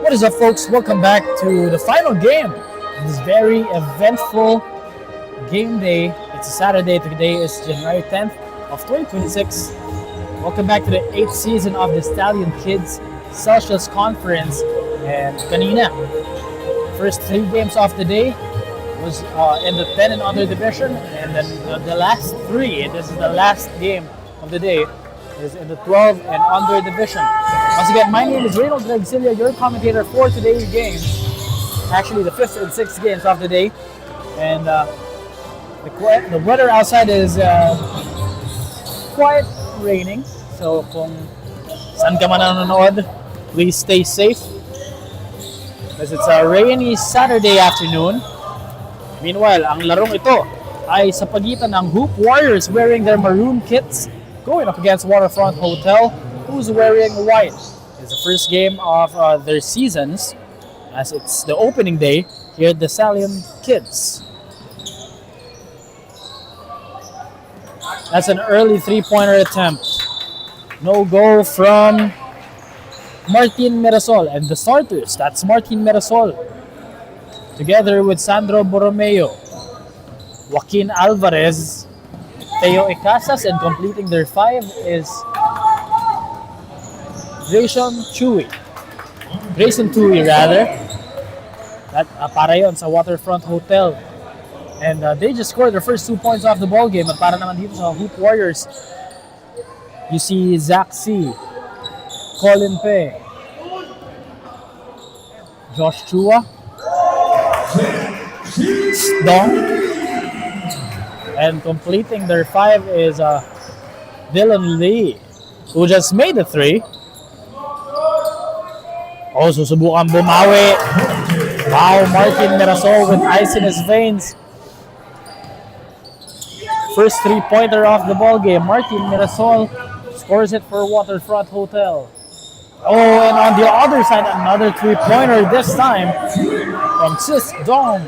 What is up, folks? Welcome back to the final game of this very eventful game day. It's a Saturday. Today is January 10th of 2026. Welcome back to the 8th season of the Stallion Kids Celsius Conference. And kanina, first 3 games of the day was in the 10 and under division. And then the last 3, this is the last game of the day, is in the 12 and under division. Once again, my name is Reynold Gregsilla, your commentator for today's games. Actually, the 5th and 6th games of the day. And the weather outside is quite raining. So kung saan ka man nanonood, please stay safe. Because it's a rainy Saturday afternoon. Meanwhile, ang larong ito ay sa pagitan ng Hoop Warriors wearing their maroon kits going up against Waterfront Hotel, who's wearing white. It's the first game of their seasons, as it's the opening day here at the Stallion Kids. That's an early 3-pointer attempt. No go from Martin Mirasol. And the starters, that's Martin Mirasol, together with Sandro Borromeo, Joaquin Alvarez, Theo Icasas, and completing their 5 is Grayson Tui, rather. That para yon sa Waterfront Hotel. And they just scored their first 2 points off the ball game. At para naman dito sa Hoop Warriors, you see Zach C, Colin Pe, Josh Chua, Dong, and completing their 5 is Dylan Lee, who just made the 3. Oh, susubukan bumawi. Wow, Martin Mirasol with ice in his veins. First 3-pointer off the ball game. Martin Mirasol scores it for Waterfront Hotel. Oh, and on the other side, another 3-pointer, this time from Sis Dong.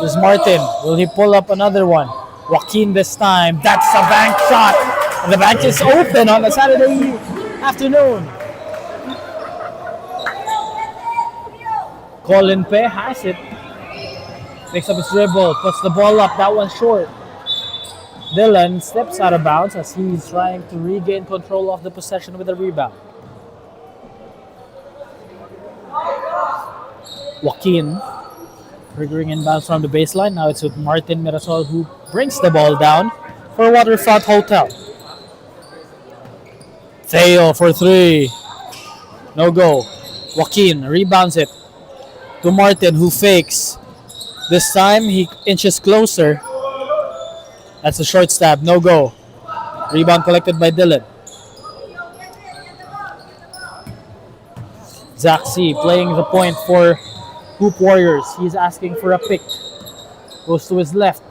This is Martin. Will he pull up another one? Joaquin this time. That's a bank shot. And the bank is open on a Saturday afternoon. Colin Pe has it. Picks up his dribble. Puts the ball up. That one's short. Dylan steps out of bounds as he's trying to regain control of the possession with a rebound. Joaquin triggering inbounds from the baseline. Now it's with Martin Mirasol, who brings the ball down for Waterfront Hotel. Theo for 3. No go. Joaquin rebounds it to Martin, who fakes. This time he inches closer. That's a short stab. No go. Rebound collected by Dylan. Zach C playing the point for Hoop Warriors. He's asking for a pick. Goes to his left.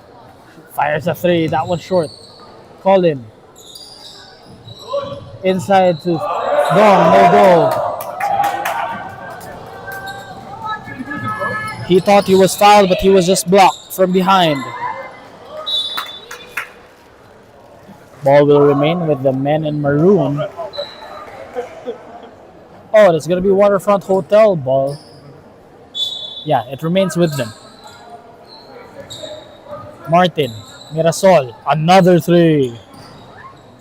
Fires a 3. That one's short. Colin. Inside to Dong. No go. He thought he was fouled, but he was just blocked from behind. Ball will remain with the men in maroon. Oh, it's going to be Waterfront Hotel ball. Yeah, it remains with them. Martin Mirasol, another 3.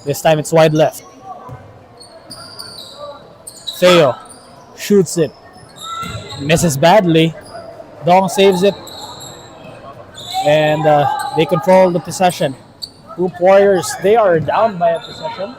This time it's wide left. Theo shoots it. Misses badly. Dong saves it. And they control the possession. Hoop Warriors, they are down by a possession.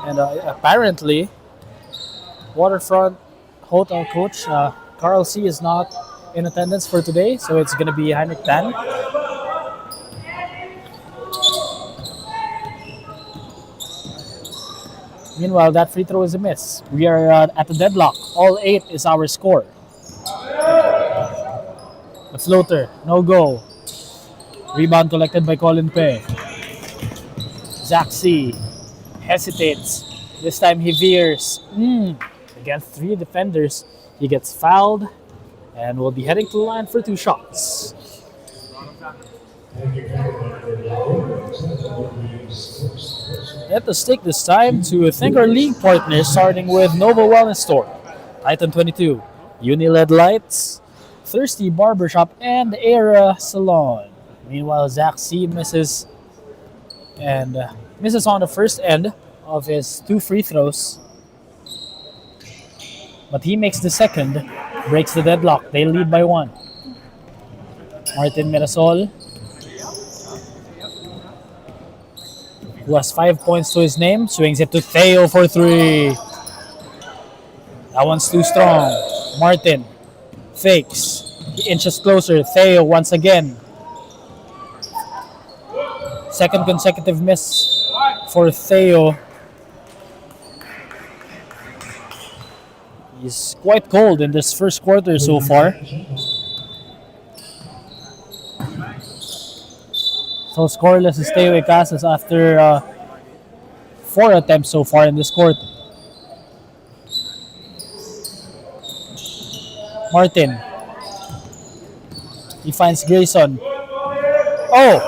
And apparently, Waterfront Hotel coach Carl C is not in attendance for today, so it's going to be Heinrich Tan. Meanwhile, that free throw is a miss. We are at the deadlock. All 8 is our score. The floater, no go. Rebound collected by Colin Pe. Zach C hesitates. This time he veers. Against 3 defenders, he gets fouled and will be heading to the line for 2 shots. Let us take this time to thank our league partners, starting with Nova Wellness Store, Titan 22, Uni-LED Lights, Thirsty Barbershop, and Era Salon. Meanwhile, Zach C misses on the first end of his 2 free throws, but he makes the second, breaks the deadlock. They lead by 1. Martin Mirasol, who has 5 points to his name, swings it to Theo for 3. That one's too strong. Martin fakes. He inches closer. Theo once again. Second consecutive miss for Theo. He's quite cold in this first quarter so far. So scoreless is Theo Casas after 4 attempts so far in this quarter. Martin. He finds Grayson. Oh!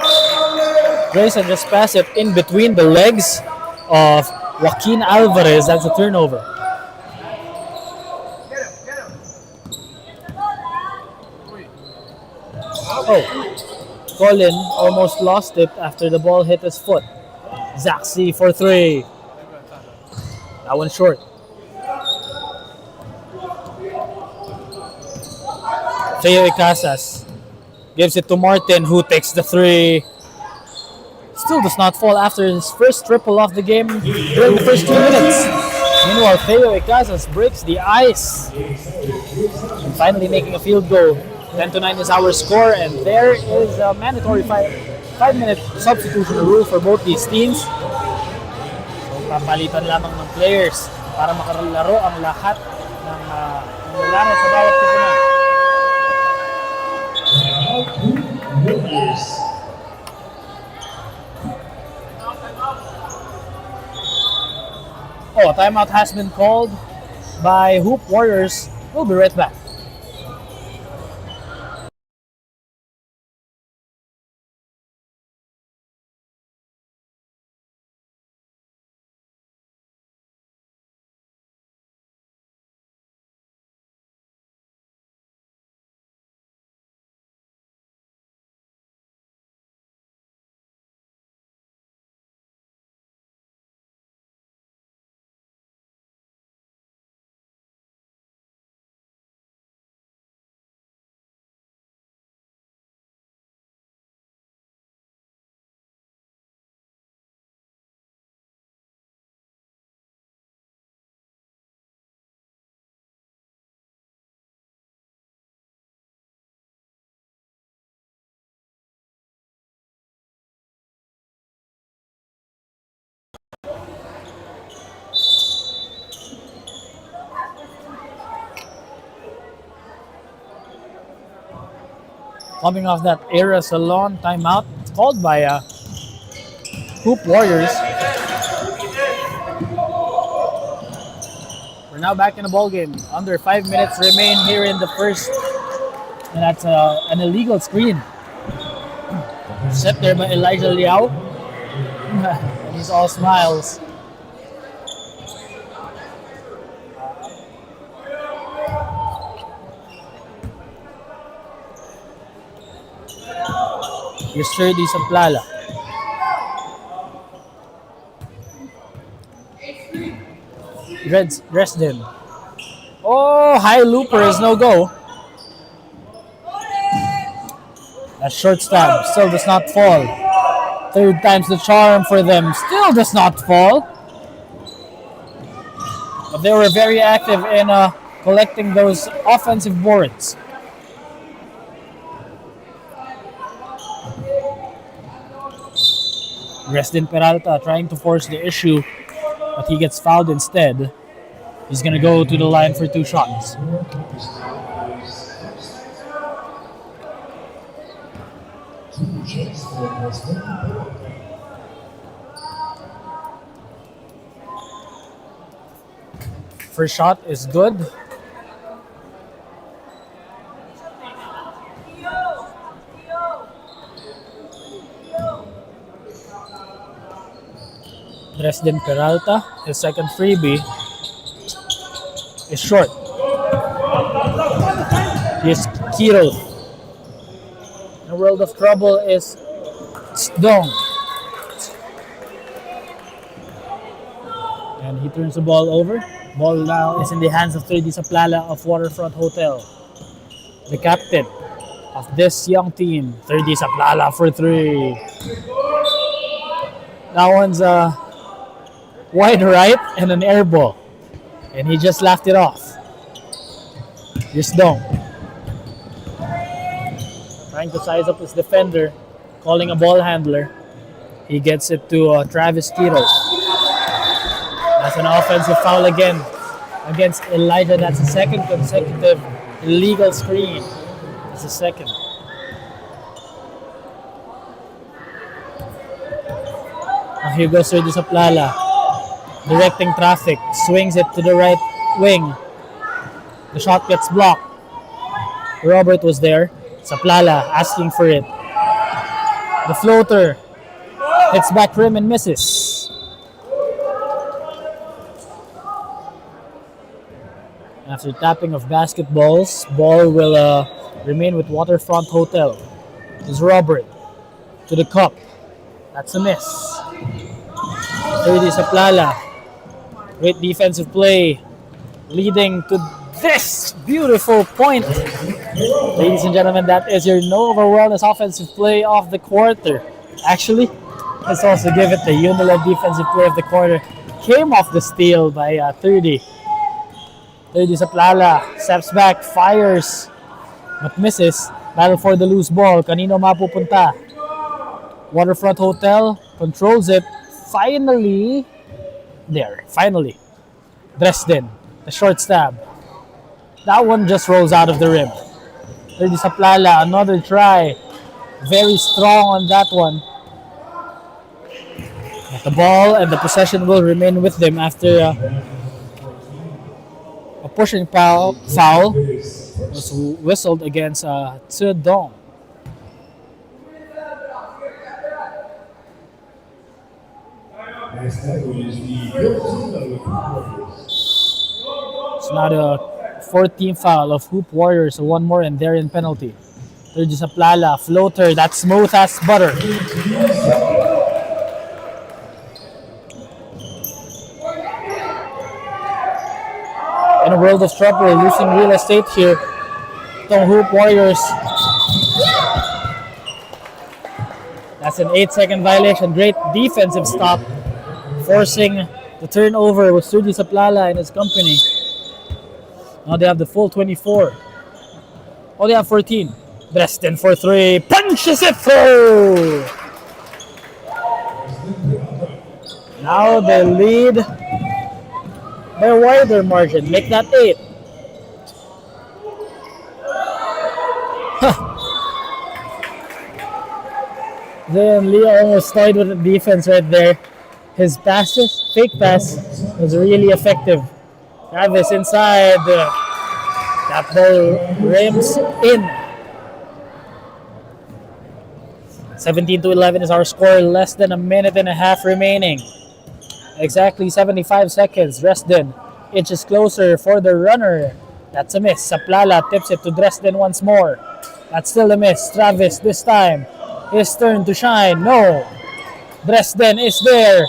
Grayson just passed it in between the legs of Joaquin Alvarez. That's a turnover. Oh! Colin almost lost it after the ball hit his foot. Zach C for 3. That one short. Theo Casas gives it to Martin, who takes the 3. Still does not fall after his first triple of the game during the first 2 minutes. Meanwhile, Theo Casas breaks the ice and finally making a field goal. 10-9 is our score, and there is a mandatory 5-minute substitution rule for both these teams. So, papalitan lamang ng players para makalaro ang lahat ng lalaro sa bawat tipunan. A timeout has been called by Hoop Warriors. We'll be right back. Coming off that Era Salon timeout called by Hoop Warriors. We're now back in the ball game. Under 5 minutes remain here in the first, and that's an illegal screen set there by Elijah Liao. And he's all smiles. Here's Shirley Samplala. Dresden. Oh, high looper is no go. That short stab still does not fall. 3rd time's the charm for them. Still does not fall. But they were very active in collecting those offensive boards. Dresden Peralta trying to force the issue but he gets fouled instead. He's going to go to the line for 2 shots. First shot is good. Dresden Peralta, his second freebie, is short. Here's Kiro. In a world of trouble is Dong. And he turns the ball over. Ball now is in the hands of 3D Saplala of Waterfront Hotel. The captain of this young team, 3D Saplala for 3. That one's wide right and an air ball. And he just laughed it off. Here's Dong. Trying to size up his defender, calling a ball handler. He gets it to Travis Kiro. That's an offensive foul again against Elijah. That's the second consecutive illegal screen. That's the second. Now here goes Sergio Saplala, directing traffic, swings it to the right wing. The shot gets blocked. Robert was there. Saplala asking for it. The floater hits back rim and misses. After tapping of basketballs, ball will remain with Waterfront Hotel. It's Robert to the cup. That's a miss. 3D Saplala. Great defensive play, leading to this beautiful point. Ladies and gentlemen, that is your Nova Wellness offensive play of the quarter. Actually, let's also give it the Unilev defensive play of the quarter. Came off the steal by 30. 30 Saplala steps back, fires, but misses. Battle for the loose ball. Kanino mapupunta? Waterfront Hotel controls it. Finally, Dresden, the short stab. That one just rolls out of the rim. 30 Saplala, another try. Very strong on that one. But the ball and the possession will remain with them after a pushing foul was whistled against Zedong. It's not a 14th foul of Hoop Warriors, so one more and they're in penalty. 30 Saplala, floater, that's smooth as butter. In a world of trouble, losing real estate here. The Hoop Warriors. That's an 8-second violation. Great defensive stop, forcing the turnover with Sergio Saplala and his company. Now they have the full 24. Oh, they have 14. Dresden for 3. Punches it through! Now they lead by a wider margin. Make that 8. Then Leo almost toyed with the defense right there. His passes, fake pass, was really effective. Travis inside. That ball rims in. 17-11 is our score. Less than a minute and a half remaining. Exactly 75 seconds. Dresden inches closer for the runner. That's a miss. Saplala tips it to Dresden once more. That's still a miss. Travis this time. His turn to shine. No. Dresden is there.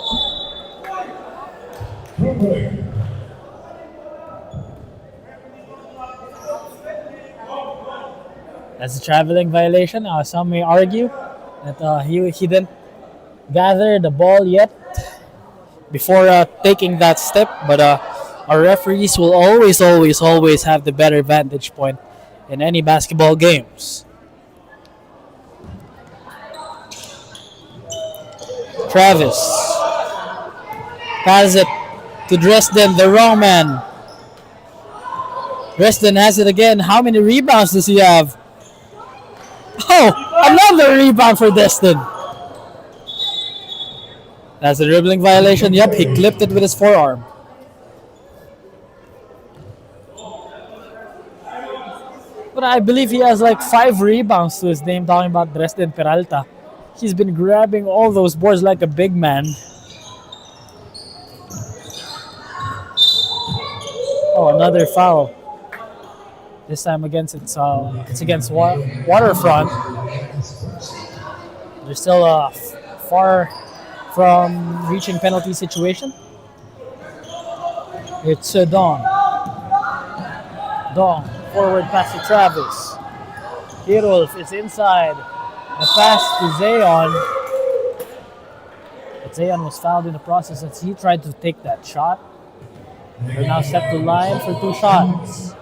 That's a traveling violation. Some may argue that he didn't gather the ball yet before taking that step. But our referees will always have the better vantage point in any basketball games. Travis has it to Dresden, the wrong man. Dresden has it again. How many rebounds does he have? Oh, another rebound for Dresden. That's a dribbling violation. Yep, he clipped it with his forearm. But I believe he has like 5 rebounds to his name, talking about Dresden Peralta. He's been grabbing all those boards like a big man. Oh, another foul. This time against it's against Waterfront. They're still far from reaching penalty situation. It's Dong. Dong, forward pass to Travis. Hirolf is inside. The pass to Zayon. But Zayon was fouled in the process as he tried to take that shot. They're now set to line for 2 shots.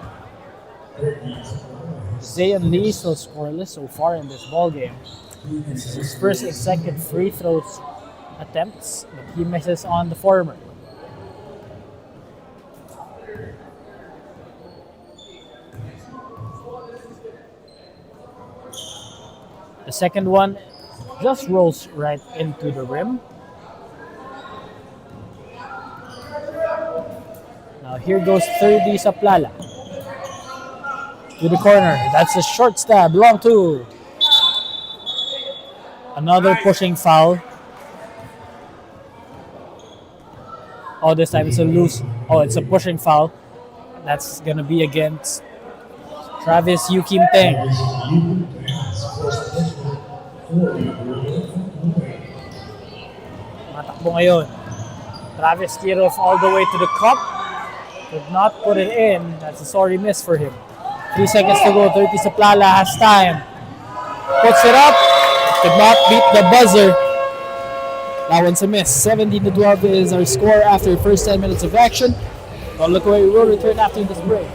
Zayon Lee still scoreless so far in this ball game. This is his first and second free throws attempts, but he misses on the former. The second one just rolls right into the rim. Now here goes 30 Saplala. To the corner. That's a short stab. Long 2. Another pushing foul. Oh, this time it's a loose. Oh, it's a pushing foul. That's gonna be against Travis Yukim Teng. Matakbo ngayon. Travis Kirov all the way to the cup. Could not put it in. That's a sorry miss for him. 3 seconds to go. 30 Saplala has time. Puts it up. Could not beat the buzzer. That one's a miss. 17-12 is our score after the first 10 minutes of action. Don't look away. We will return after this break.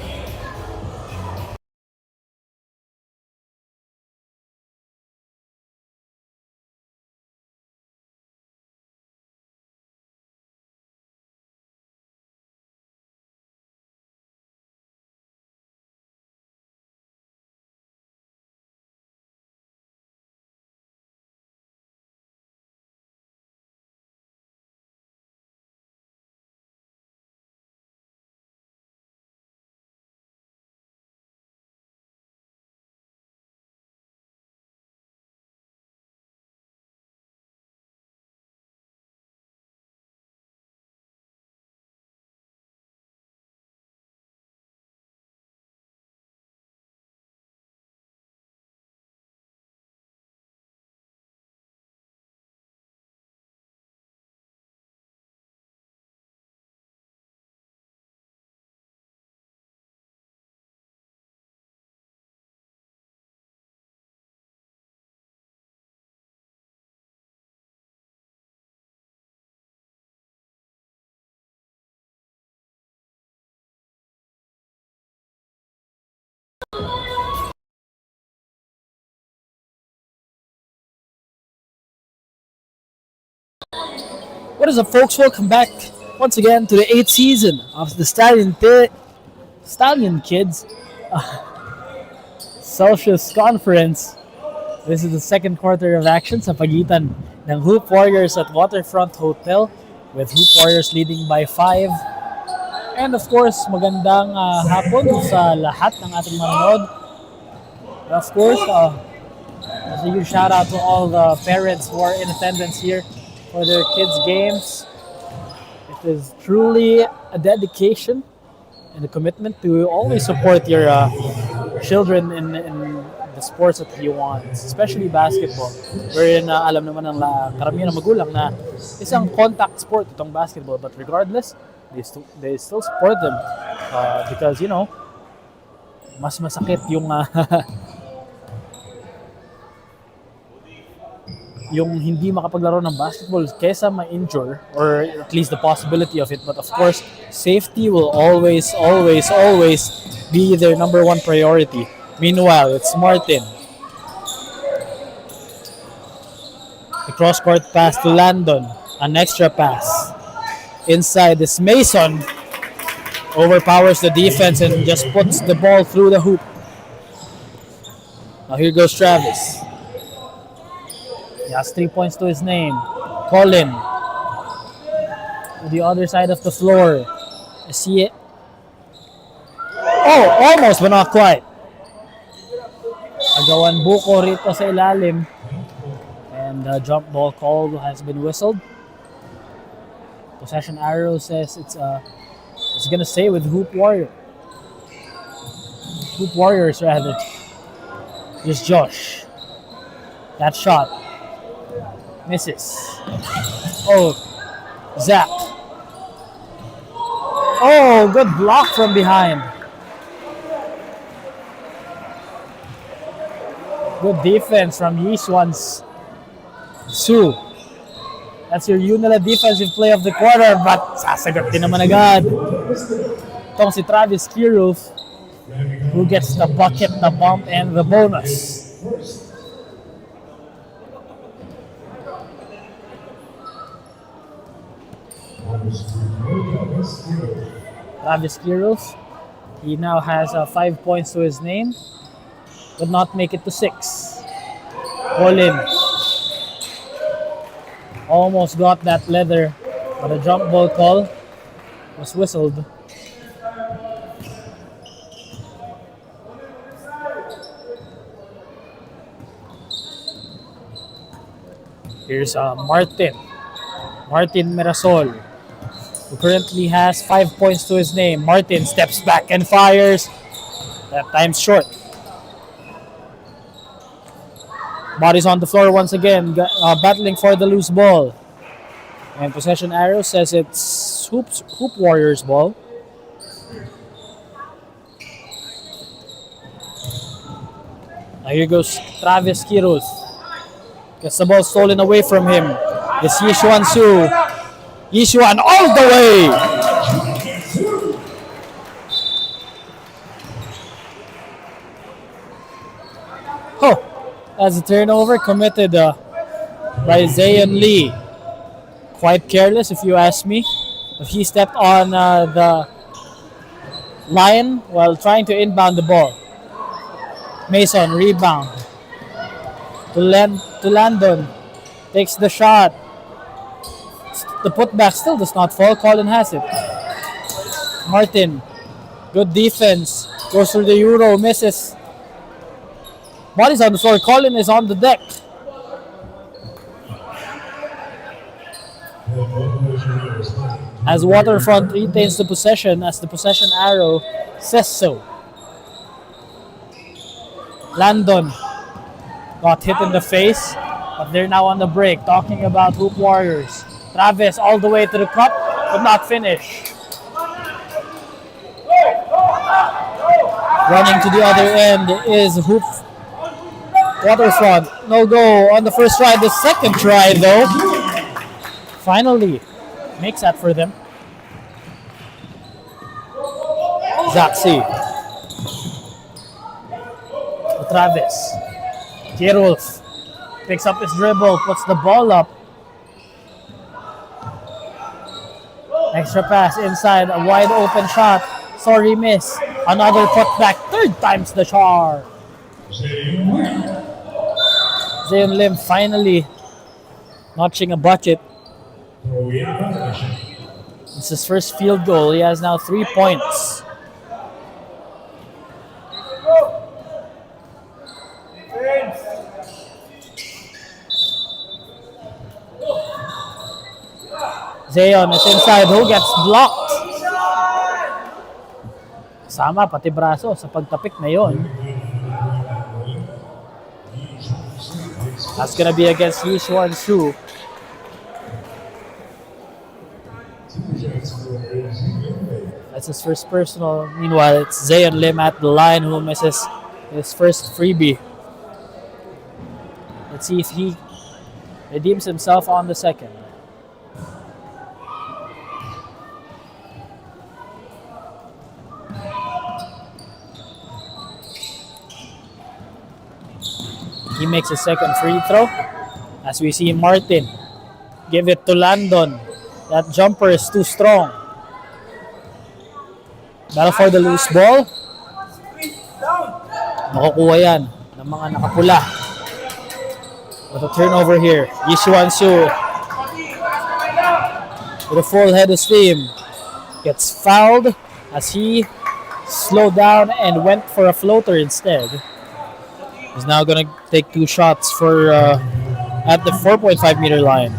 What is up, folks? Welcome back once again to the 8th season of the Stallion Kids Celsius Conference. This is the second quarter of action sa pagitan ng Hoop Warriors at Waterfront Hotel, with Hoop Warriors leading by 5. And of course, magandang hapon sa lahat ng ating manonood. Of course, a huge shout out to all the parents who are in attendance here for their kids' games. It is truly a dedication and a commitment to always support your children in the sports that you want, especially basketball. Wherein alam naman ng karamihan ng magulang na isang contact sport itong basketball, but regardless, they still support them because, you know, mas masakit yung yung hindi makapaglaro ng basketball kesa ma-injure, or at least the possibility of it. But of course, safety will always be their number one priority. Meanwhile, it's Martin. The cross-court pass to Landon. An extra pass. Inside this Mason overpowers the defense and just puts the ball through the hoop. Now here goes Travis. He has 3 points to his name. Colin to the other side of the floor. I see it. Oh, almost but not quite. Agawan buko rito sa ilalim. And the jump ball call has been whistled. Possession arrow says it's gonna stay with Hoop Warriors rather. Here's Josh. That shot misses. Oh, Zach. Oh, good block from behind. Good defense from Yiswan's Su. That's your Unila defensive play of the quarter, but sasagot din naman agad. Itong si Travis Kiruf, who gets the bucket, the bump, and the bonus. Travis Kiruf, he now has 5 points to his name, but not make it to 6. Colin almost got that leather, but a jump ball call was whistled. Here's Martin Mirasol, who currently has 5 points to his name. Martin steps back and fires. That time short. Bodies on the floor once again, battling for the loose ball. And possession arrow says it's Hoop Warriors ball. Now here goes Travis Kirus. Gets the ball stolen away from him. It's Yishuan Su. Yishuan all the way. Oh, that's a turnover committed by Zayon Lee. Quite careless if you ask me. But he stepped on the line while trying to inbound the ball. Mason rebound. To Landon. Takes the shot. The putback still does not fall. Colin has it. Martin. Good defense. Goes through the Euro. Misses. Bodies on the floor. Colin is on the deck. As Waterfront retains the possession, as the possession arrow says so. Landon got hit in the face, but they're now on the break, talking about Hoop Warriors. Travis all the way to the cup, but not finish. Running to the other end is Hoop Waterfront. No go on the first try. The second try, though, finally makes that for them. Zaxi. Travis. Kirulf picks up his dribble, puts the ball up. Extra pass inside, a wide open shot. Sorry, miss. Another putback, third time's the charm. Zayn Lim finally notching a bucket. It's his first field goal. He has now 3 points. Zayon is inside. Who gets blocked? Sama pati braso sa pagtapik na yon. That's gonna be against Yishuan Su. That's his first personal. Meanwhile, it's Zayon Lim at the line who misses his first freebie. Let's see if he redeems himself on the second. He makes a second free throw as we see Martin give it to Landon. That jumper is too strong. Battle for the loose ball. Nakukuha yan ng mga nakapula. With a turnover here. Yishuan Su with a full head of steam. Gets fouled as he slowed down and went for a floater instead. He's now going to take 2 shots for at the 4.5 meter line.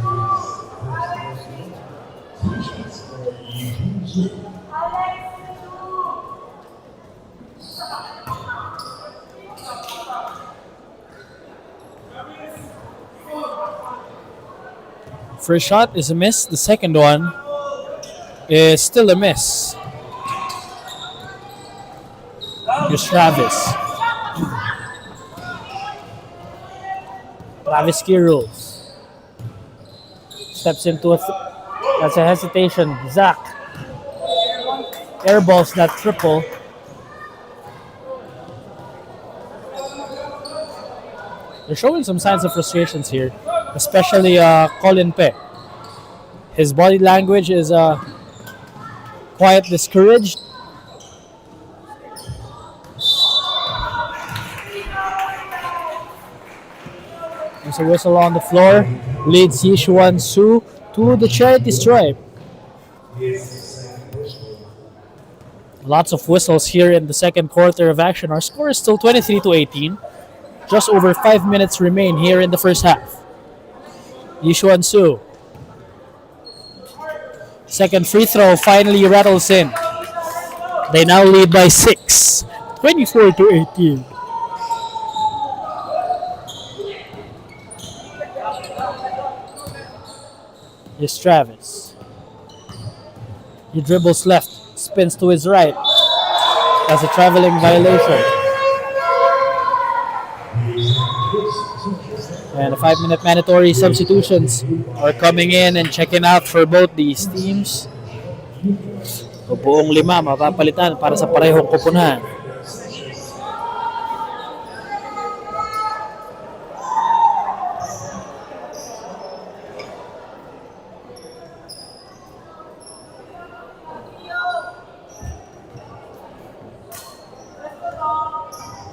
First shot is a miss. The second one is still a miss. Here's Travis. Travis Kiros steps into that's a hesitation. Zach airballs that triple. They're showing some signs of frustrations here, especially Colin Pe. His body language is quite discouraged. There's a whistle on the floor. Leads Yishuan Su to the charity stripe. Lots of whistles here in the second quarter of action. Our score is still 23-18. Just over 5 minutes remain here in the first half. Yishuan Su. Second free throw finally rattles in. They now lead by 6. 24-18. Here's Travis. He dribbles left, spins to his right. That's a traveling violation. And the 5-minute mandatory substitutions are coming in and checking out for both these teams. So buong 5 mapapalitan para sa parehong koponahan.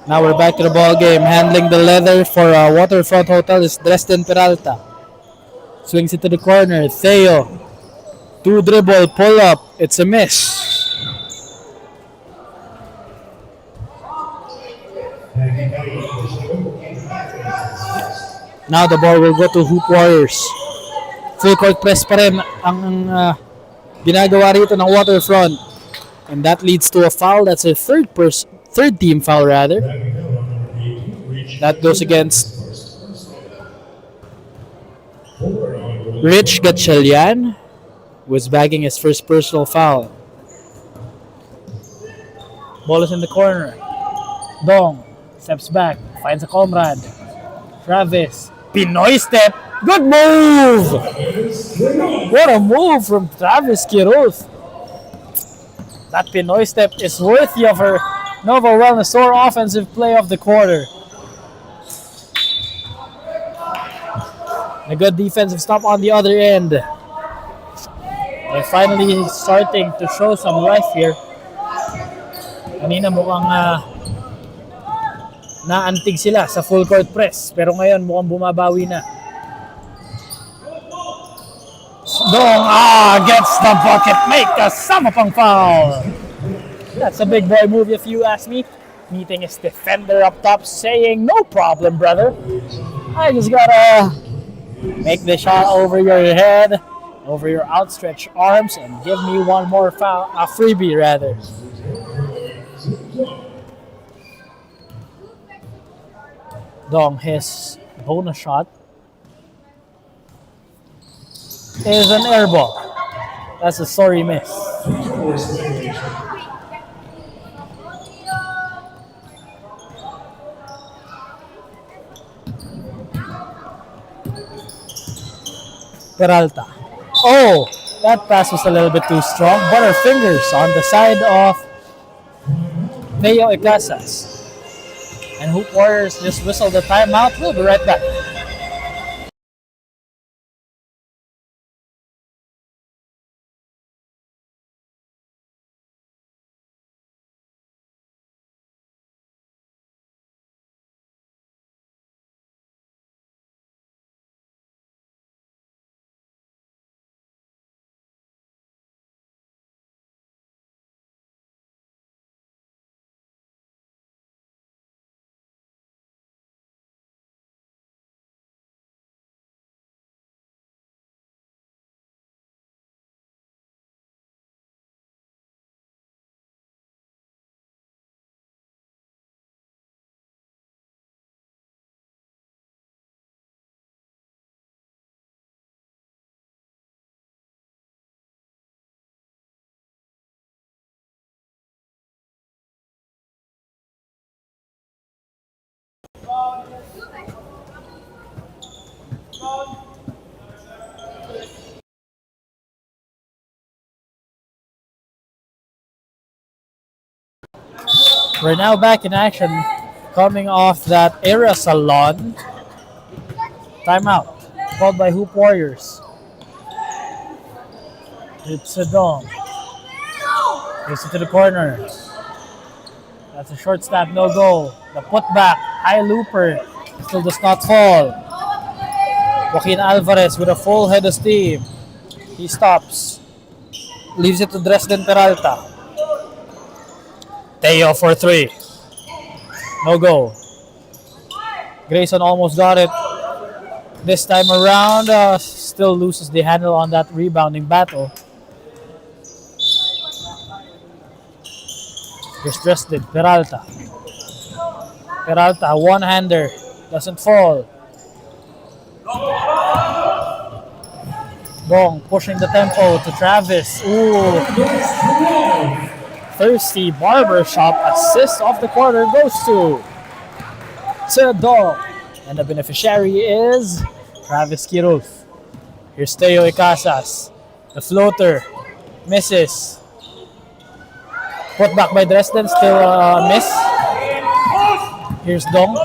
Now we're back to the ball game. Handling the leather for Waterfront Hotel is Dresden Peralta. Swings it to the corner. Theo. 2 dribble, pull up. It's a miss. Now the ball will go to Hoop Warriors. Full court press pa rin ang ginagawa rito ng Waterfront. And that leads to a foul. That's a third team foul rather. That goes against Rich Gatchalian, who is bagging his first personal foul. Ball is in the corner. Dong steps back, finds a comrade. Travis, Pinoy step. Good move! What a move from Travis Quiroz. That Pinoy step is worthy of her Nova Wellness Store offensive play of the quarter. A good defensive stop on the other end. They're finally starting to show some life here. Kanina mukhang naantig sila sa full court press. Pero ngayon mukhang bumabawi na. Dong gets the bucket. Make a samapang foul. That's a big boy move if you ask me. Meeting his defender up top saying, no problem, brother. I just gotta make the shot over your head, over your outstretched arms, and give me one more foul, a freebie rather. Dong, his bonus shot is an air ball. That's a sorry miss. Peralta. Oh, that pass was a little bit too strong. Butterfingers on the side of Theo Iglesias. And Hoop Warriors just whistled the timeout. We'll be right back. We're now back in action, coming off that Era Salon timeout called by Hoop Warriors. It's a dong. Gives it to the corner. That's a short step, no goal. The putback, high looper, still does not fall. Joaquin Alvarez with a full head of steam. He stops. Leaves it to Dresden Peralta. Teo for 3. No goal. Grayson almost got it. This time around, still loses the handle on that rebounding battle. Here's Dresden Peralta. Peralta, one-hander. Doesn't fall. Dong pushing the tempo to Travis. Ooh. Thirsty barbershop assist off the quarter goes to Dong. And the beneficiary is Travis Quiroz. Here's Teo Icasas. The floater misses. Put back by Dresden, still a miss. Here's Dong.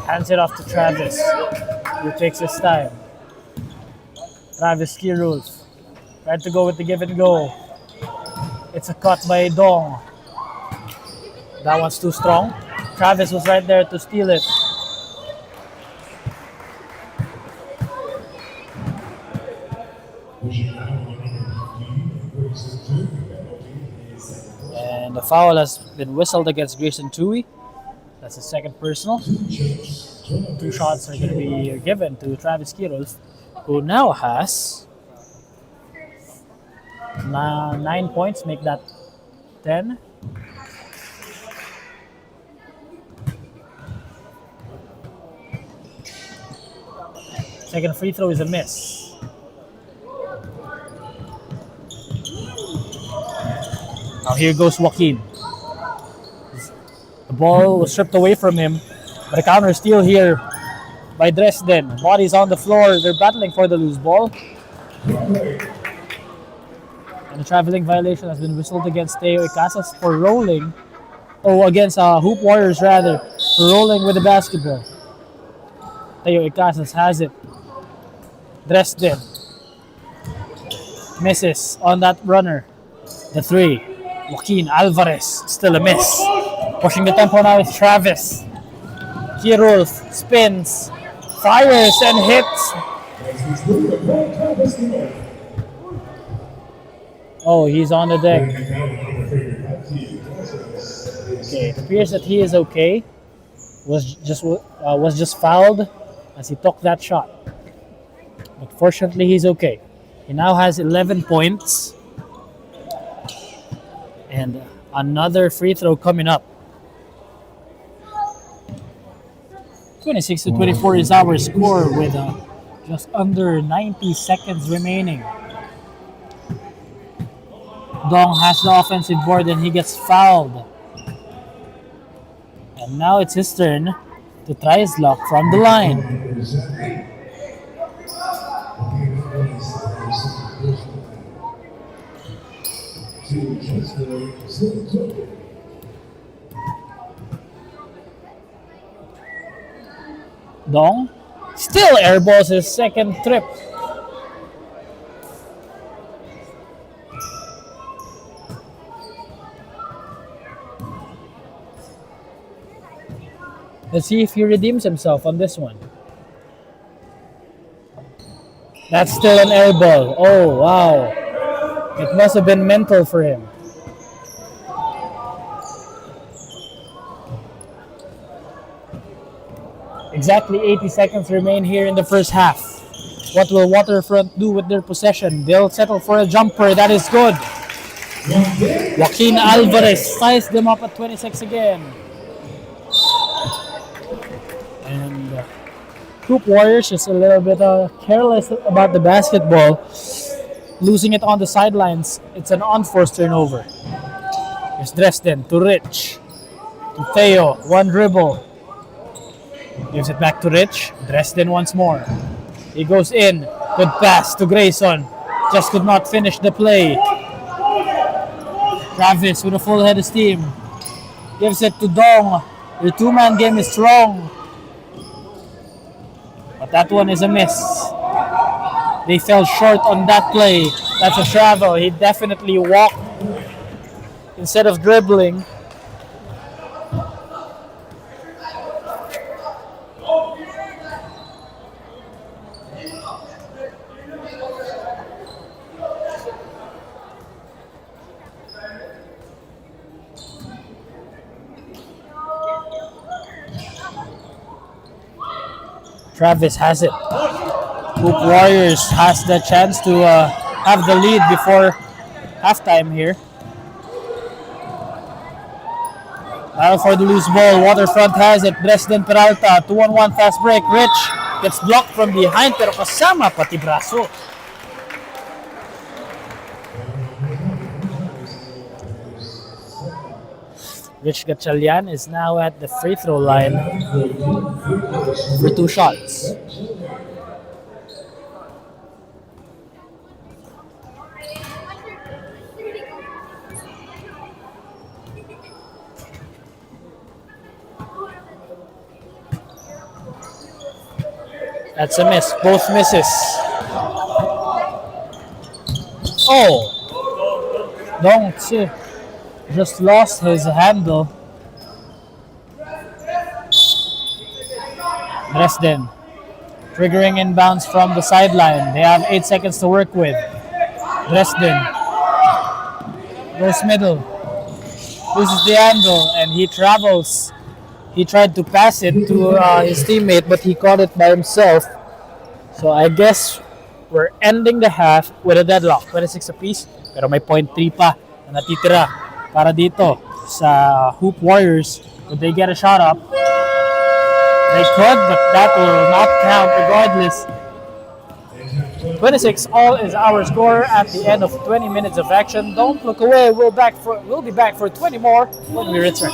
Hands it off to Travis, who takes his time. Travis Quiroz tried to go with the give and go. It's a cut by Dong. That one's too strong. Travis was right there to steal it. And the foul has been whistled against Grayson Tui. That's his second personal. 2 shots are going to be given to Travis Quiroz, who now has 9 points, make that 10. Second free throw is a miss. Now here goes Joaquin. The ball was stripped away from him, but a counter steal here by Dresden. Bodies on the floor. They're battling for the loose ball. And a traveling violation has been whistled against Teo Icasas for rolling. Oh, against Hoop Warriors rather, for rolling with the basketball. Teo Icasas has it. Dresden misses on that runner. The 3. Joaquin Alvarez, still a miss. Pushing the tempo now is Travis. Quiroz spins, fires and hits. Oh, he's on the deck. Okay, it appears that he is okay. Was just fouled as he took that shot. But fortunately, he's okay. He now has 11 points. And another free throw coming up. 26-24 is our score with just under 90 seconds remaining. Dong has the offensive board and he gets fouled. And now it's his turn to try his luck from the line. Dong still airballs his second trip. Let's see if he redeems himself on this one. That's still an air ball. Oh, wow. It must have been mental for him. Exactly 80 seconds remain here in the first half. What will Waterfront do with their possession? They'll settle for a jumper. That is good. Joaquin Alvarez sized them up at 26 again. And Hoop Warriors is a little bit careless about the basketball. Losing it on the sidelines. It's an unforced turnover. Here's Dresden to Rich. To Teo. One dribble. Gives it back to Rich. Dresden once more. He goes in. Good pass to Grayson. Just could not finish the play. Travis with a full head of steam. Gives it to Dong. The two-man game is strong. But that one is a miss. They fell short on that play. That's a travel. He definitely walked instead of dribbling. Travis has it. Hoop Warriors has the chance to have the lead before halftime here. Battle for the loose ball. Waterfront has it. Dresden Peralta. 2-on-1 fast break. Rich gets blocked from behind pero kasama pati braso. Rich Gatchalian is now at the free throw line for 2 shots. That's a miss. Both misses. Oh! Dong Tse just lost his handle. Dresden triggering inbounds from the sideline. They have 8 seconds to work with. Dresden goes middle, loses the handle, and he travels. He tried to pass it to his teammate, but he caught it by himself. So I guess we're ending the half with a deadlock. 26 apiece, pero may .3 pa na natitira para dito sa Hoop Warriors. Could they get a shot up? They could, but that will not count regardless. 26 all is our score at the end of 20 minutes of action. Don't look away. We'll be back for 20 more when we return.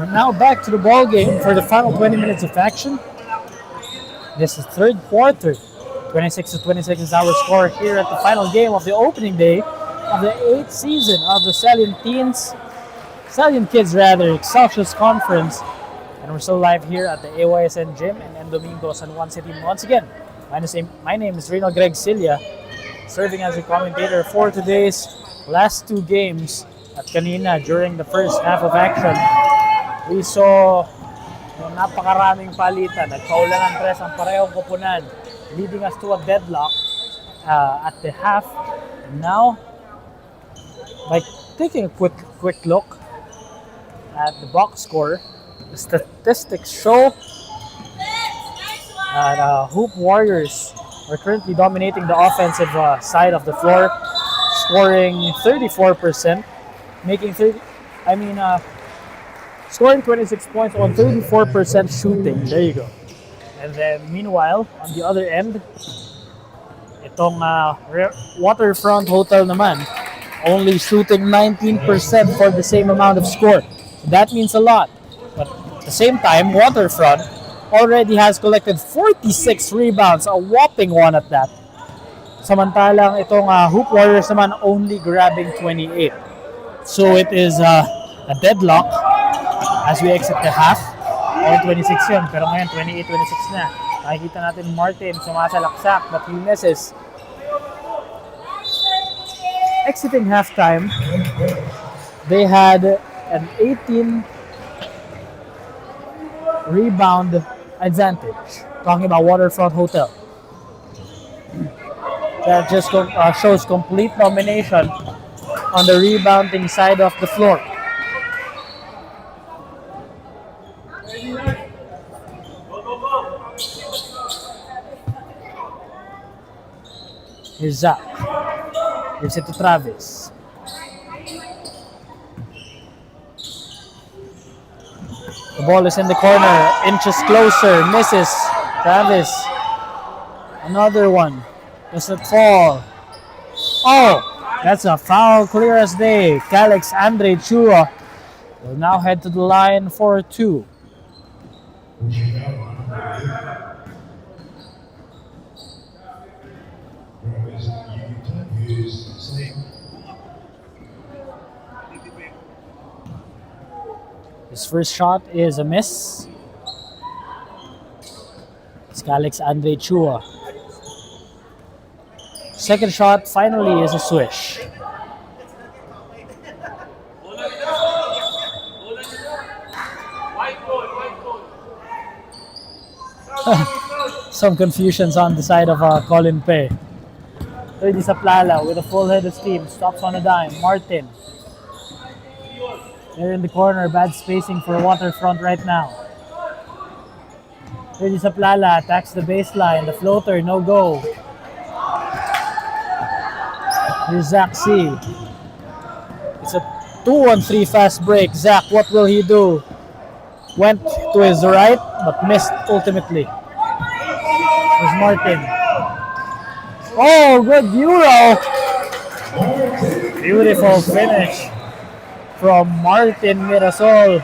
We're now back to the ball game for the final 20 minutes of action. This is third quarter. 26-26 is our score here at the final game of the opening day of the 8th season of the Stallion Kids Celsius Conference. And we're still live here at the AYSN Gym in Domingo, San Juan City. Once again, my name is Reno Greg Cilia, serving as a commentator for today's last two games. At kanina, during the first half of action, we saw napakaraming palitan. Nagpaulan ng tres ang parehong koponan, leading us to a deadlock at the half. Now, by taking a quick look at the box score, the statistics show that Hoop Warriors are currently dominating the offensive side of the floor, scoring 34%, scoring 26 points on 34% shooting. There you go. And then meanwhile, on the other end, itong Waterfront Hotel naman, only shooting 19% for the same amount of score. That means a lot. But at the same time, Waterfront already has collected 46 rebounds, a whopping one at that. Samantalang itong Hoop Warriors naman only grabbing 28. So it is a deadlock as we exit the half. All 26 yun, pero ngayon 28-26 na. Nakikita natin Martin sumasalaksak but he misses. Exiting halftime, they had an 18 rebound advantage. Talking about Waterfront Hotel. That just shows complete domination on the rebounding side of the floor. Here's Zach. Gives it to Travis. The ball is in the corner. Inches closer. Misses. Travis. Another one. Does it fall? Oh! That's a foul, clear as day. Calix Andre Chua will now head to the line for two. His first shot is a miss. It's Calix Andre Chua. Second shot finally is a swish. Some confusions on the side of Colin Pei. Rudy Saplala with a full head of steam. Stops on a dime. Martin. They're in the corner. Bad spacing for Waterfront right now. Rudy Saplala attacks the baseline. The floater, no go. Here's Zach C. It's a 2-on-3 fast break. Zach, what will he do? Went to his right, but missed ultimately. Here's Martin. Oh, good Euro! Beautiful finish from Martin Mirasol.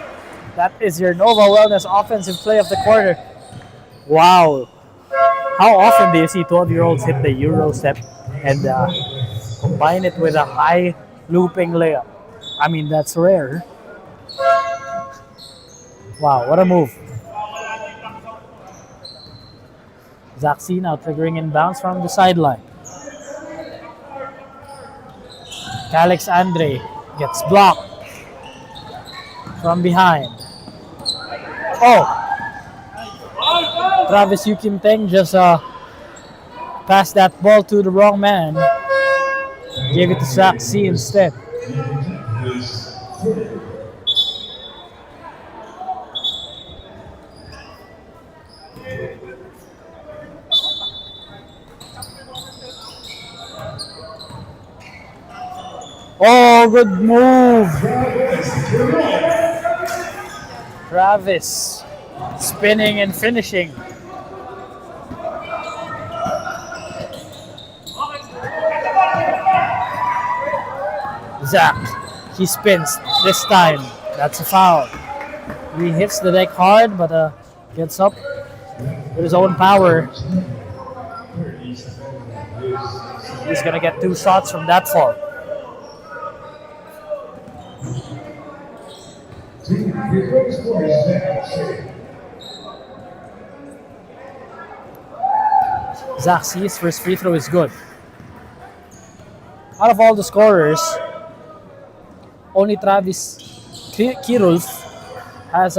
That is your Nova Wellness offensive play of the quarter. Wow. How often do you see 12-year-olds hit the Euro step and combine it with a high looping layup? I mean, that's rare. Wow, what a move. Zach C now triggering inbounds from the sideline. Calix Andre gets blocked from behind. Oh! Travis Yukim-Teng just passed that ball to the wrong man. Gave it to Zach C instead. Oh, good move. Travis spinning and finishing. Zach, he spins this time. That's a foul. He hits the deck hard, but gets up with his own power. He's gonna get 2 shots from that fall. Zach C's first free throw is good. Out of all the scorers, only Travis Kirulf has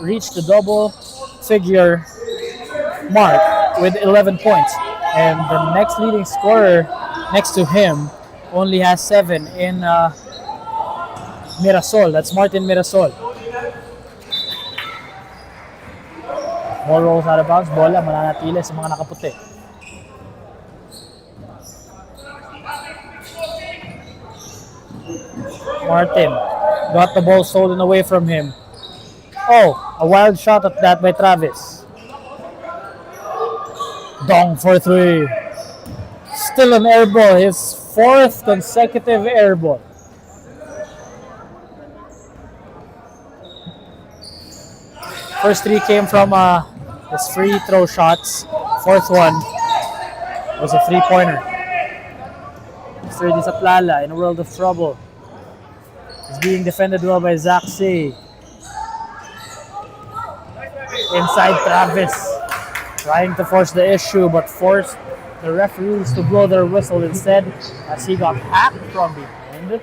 reached the double-figure mark with 11 points, and the next leading scorer next to him only has 7 in Mirasol. That's Martin Mirasol. Ball rolls out of bounds. Bola mananatili sa mga nakaputi. Martin got the ball stolen away from him. Oh, a wild shot at that by Travis. Dong for 3. Still an air ball. His 4th consecutive air ball. First 3 came from his free throw shots. 4th one was a 3-pointer. Mr. Disaplala in a world of trouble. He's being defended well by Zach C. Inside Travis. Trying to force the issue, but forced the referees to blow their whistle instead as he got hacked from behind.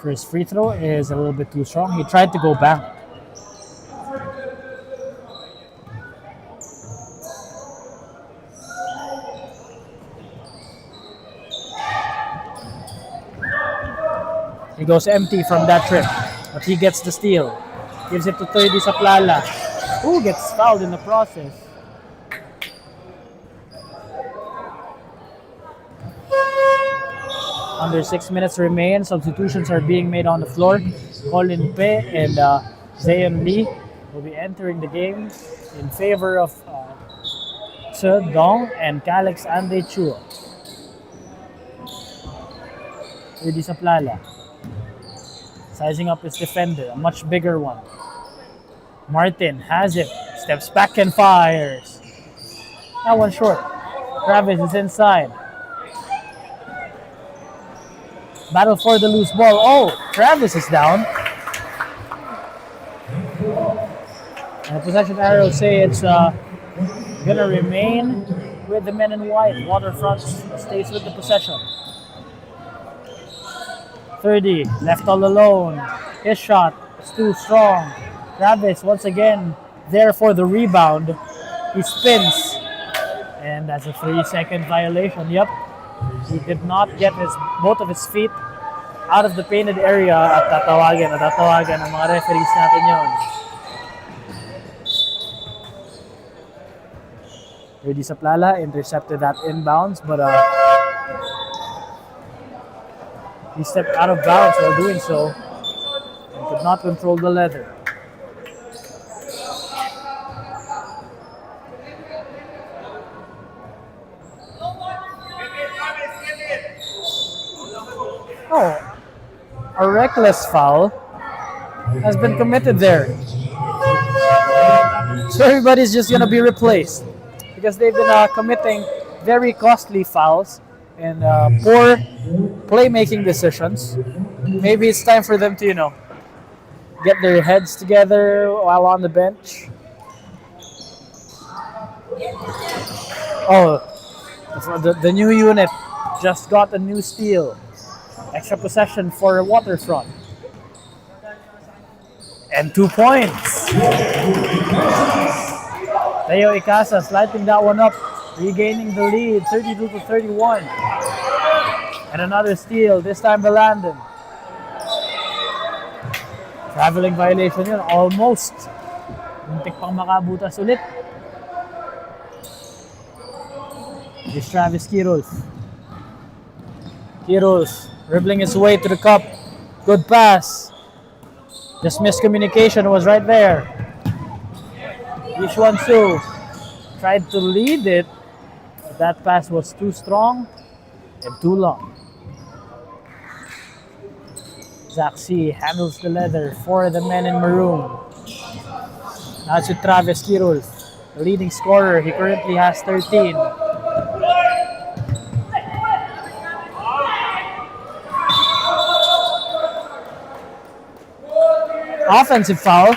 First free throw is a little bit too strong. He tried to go back. He goes empty from that trip, but he gets the steal. Gives it to Toy Disaplala, who gets fouled in the process. Under 6 minutes remain. Substitutions are being made on the floor. Colin Pe and Zayon Lee will be entering the game in favor of Che Dong and Calix Ande Chuo. Toy Disaplala sizing up his defender, a much bigger one. Martin has it, steps back and fires. That one short. Travis is inside. Battle for the loose ball. Oh, Travis is down. And the possession arrows say it's gonna remain with the men in white. Waterfront stays with the possession. 30, left all alone. His shot is too strong. Travis once again there for the rebound. He spins. And that's a 3-second violation. Yep. He did not get both of his feet out of the painted area at tatawagan ng mga referees natin yun. Rudy Saplala intercepted that inbounds, but he stepped out of bounds while doing so and could not control the leather. Oh, a reckless foul has been committed there. So everybody's just going to be replaced because they've been committing very costly fouls and poor playmaking decisions. Maybe it's time for them to, get their heads together while on the bench. Oh, the new unit just got a new steal. Extra possession for Waterfront. And 2 points. Leo Icasa lighting that one up, regaining the lead, 32-31. And another steal, this time by Landon. Traveling violation yun, almost. Muntik pang makabutas ulit. This Travis Quiroz. Quiroz dribbling his way to the cup. Good pass. Just miscommunication was right there. Yishuan Su tried to lead it. But that pass was too strong and too long. Zach C handles the leather for the men in maroon. Now to Travis Kirul, the leading scorer. He currently has 13. Offensive foul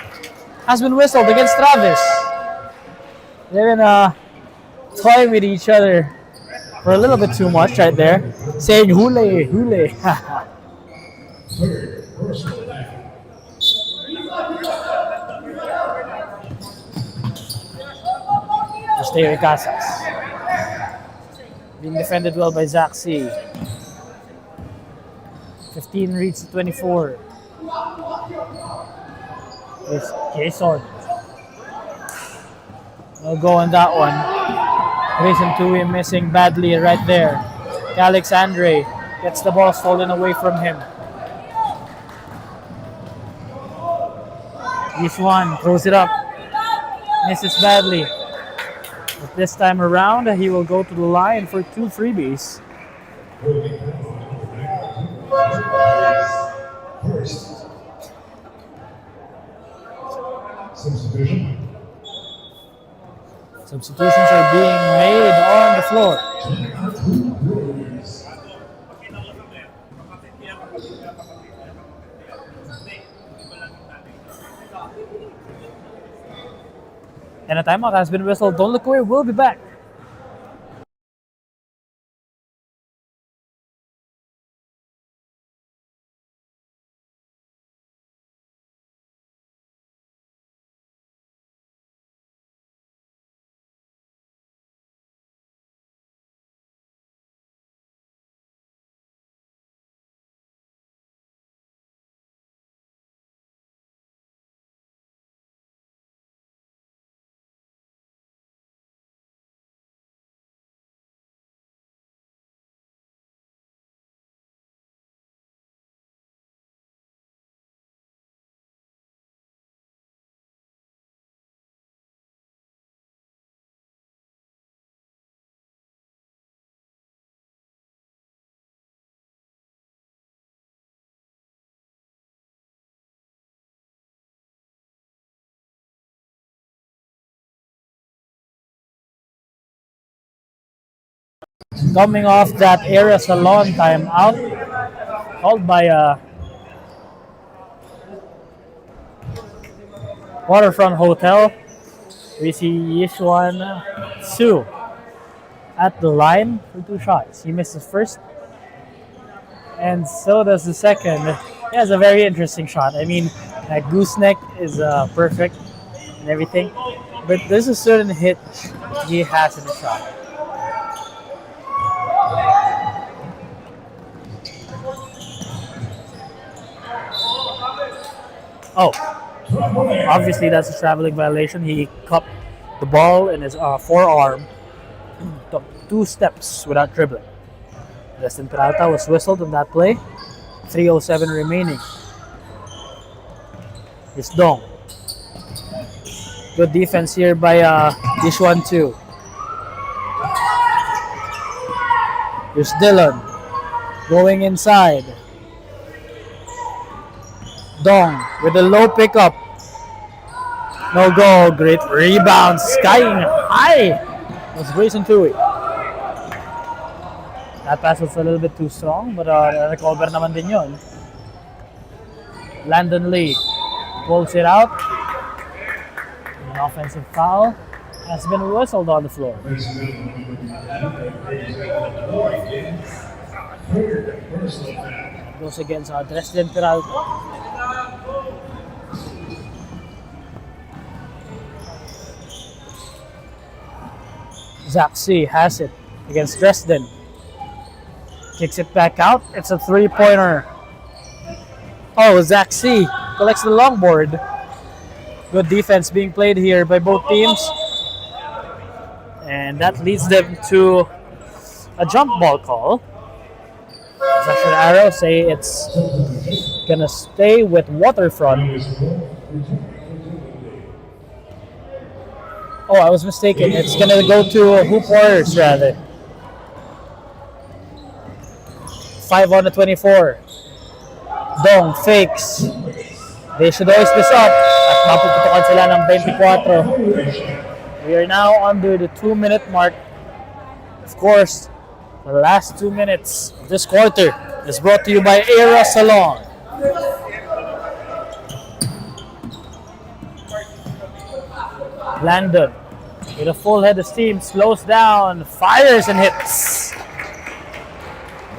has been whistled against Travis. They've been toying with each other for a little bit too much right there, saying hule, hule. Stay with Casas. Being defended well by Zach C. 15 reads to 24. It's Jason. No go on that one. Grayson Tui missing badly right there. Alexandre gets the ball stolen away from him. This one throws it up. Misses badly. But this time around, he will go to the line for 2 freebies. Substitutions are being made on the floor. And a timeout has been whistled. Don't look away. We'll be back. Coming off that Area Salon timeout, called by Waterfront Hotel, we see Yishuan Su at the line for 2 shots. He missed his first, and so does the second. He has a very interesting shot. I mean, that gooseneck is perfect and everything, but there's a certain hit he has in the shot. Oh, obviously that's a traveling violation. He cupped the ball in his forearm, took 2 steps without dribbling. Destin Peralta was whistled on that play. 3:07 remaining. It's Dong. Good defense here by Yishuan too. Here's Dylan going inside. Dong with a low pickup. No goal. Great rebound. Skying high. Was Grayson Tui. That pass was a little bit too strong, but recover naman din yun. Landon Lee pulls it out. An offensive foul has been whistled on the floor. Goes against Dresden Peralta. Zach C has it against Dresden. Kicks it back out. It's a 3-pointer. Oh, Zach C collects the long board. Good defense being played here by both teams. And that leads them to a jump ball call. Possession arrow say it's gonna stay with Waterfront. Oh, I was mistaken. It's gonna go to Hoop Warriors rather. 5 on the 24. Dong fakes. They should hoist this up. At mapuputukan sila ng 24. We are now under the 2-minute mark. Of course, the last 2 minutes of this quarter is brought to you by Era Salon. Landon, with a full head of steam, slows down, fires and hits.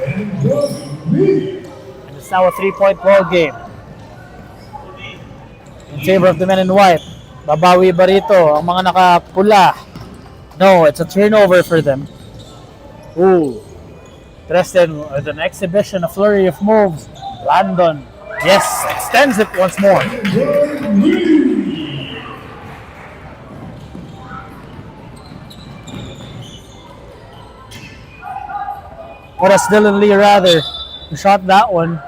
And it's now a 3-point ball game in favor of the men in white. Babawi ba rito ang mga nakapula? No, it's a turnover for them. Ooh. Dresden with an exhibition, a flurry of moves. Landon, yes, extends it once more. What a Dylan Lee rather, who shot that one.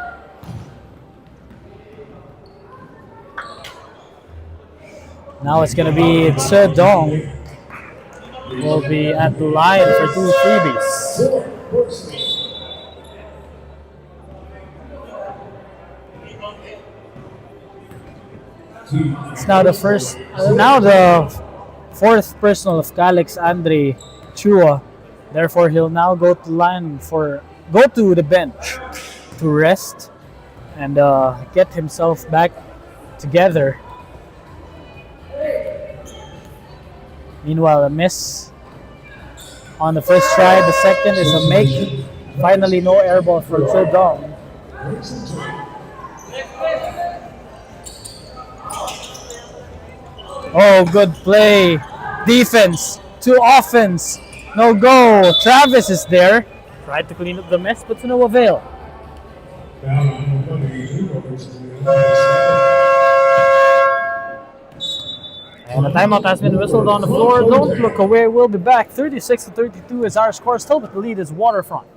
Now it's going to be Dong will be at the line for 2 freebies. It's now the fourth personal of Calix Andre Chua. Therefore, he'll now go to the bench to rest and get himself back together. Meanwhile, a miss on the first try. The second is a make. Finally, no air ball for Dong. Oh, good play. Defense to offense. No go. Travis is there. Tried to clean up the mess, but to no avail. And a timeout has been whistled on the floor. Don't look away. We'll be back. 36-32 is our score. Still, but the lead is Waterfront.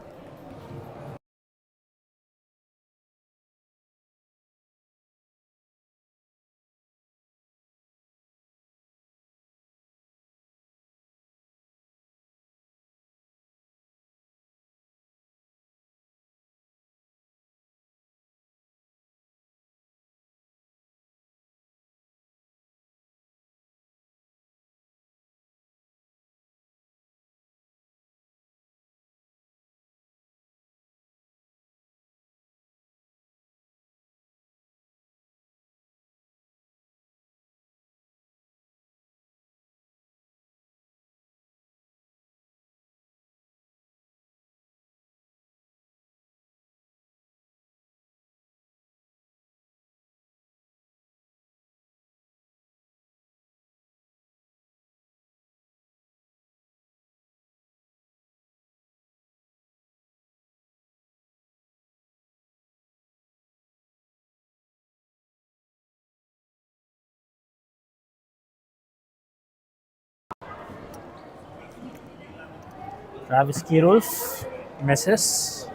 Travis Kirulf misses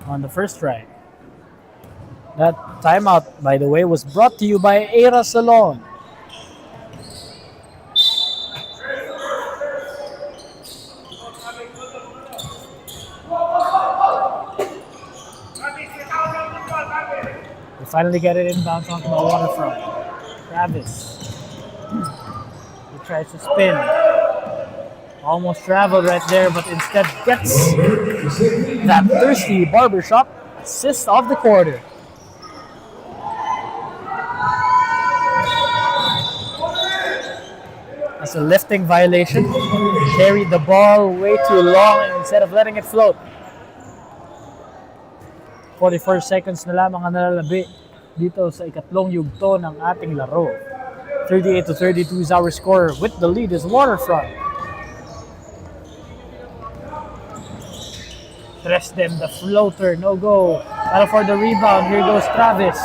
on the first try. That timeout, by the way, was brought to you by Era Salon. We finally get it inbound onto the Waterfront. Travis. He tries to spin. Almost traveled right there, but instead gets that thirsty barbershop assist of the quarter. That's a lifting violation. Carried the ball way too long instead of letting it float. 44 seconds na lamang ang nalalabi dito sa ikatlong yugto ng ating laro. 38-32 is our score. With the lead is Waterfront. Dresden, the floater, no go. Battle for the rebound. Here goes Travis.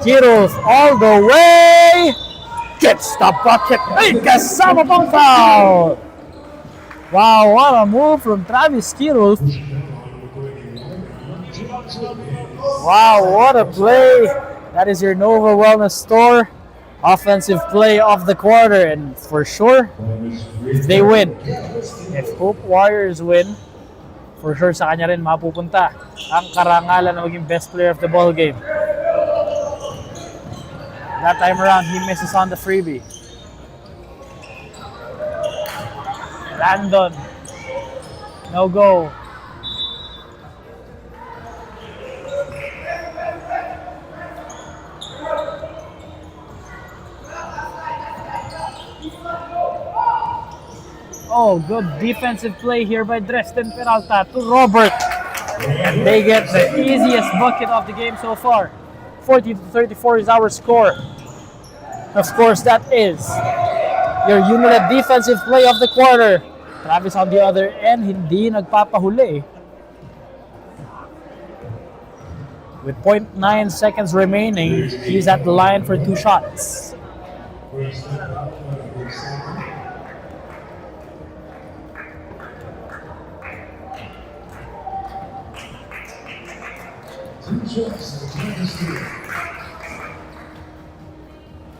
Kiros all the way. Gets the bucket. Ay, kasama pang foul. Wow, what a move from Travis Kiros. Wow, what a play. That is your Nova Wellness Store. Offensive play of the quarter, and for sure, if they win, if Hope Warriors win, for sure sa kanya rin mapupunta ang karangalan na maging best player of the ball game. That time around, he misses on the freebie. Landon, no go. Oh, good defensive play here by Dresden Peralta to Robert. And they get the easiest bucket of the game so far. 40-34 is our score. Of course, that is your unit defensive play of the quarter. Travis on the other end, hindi nagpapahuli. With 0.9 seconds remaining, he's at the line for 2 shots.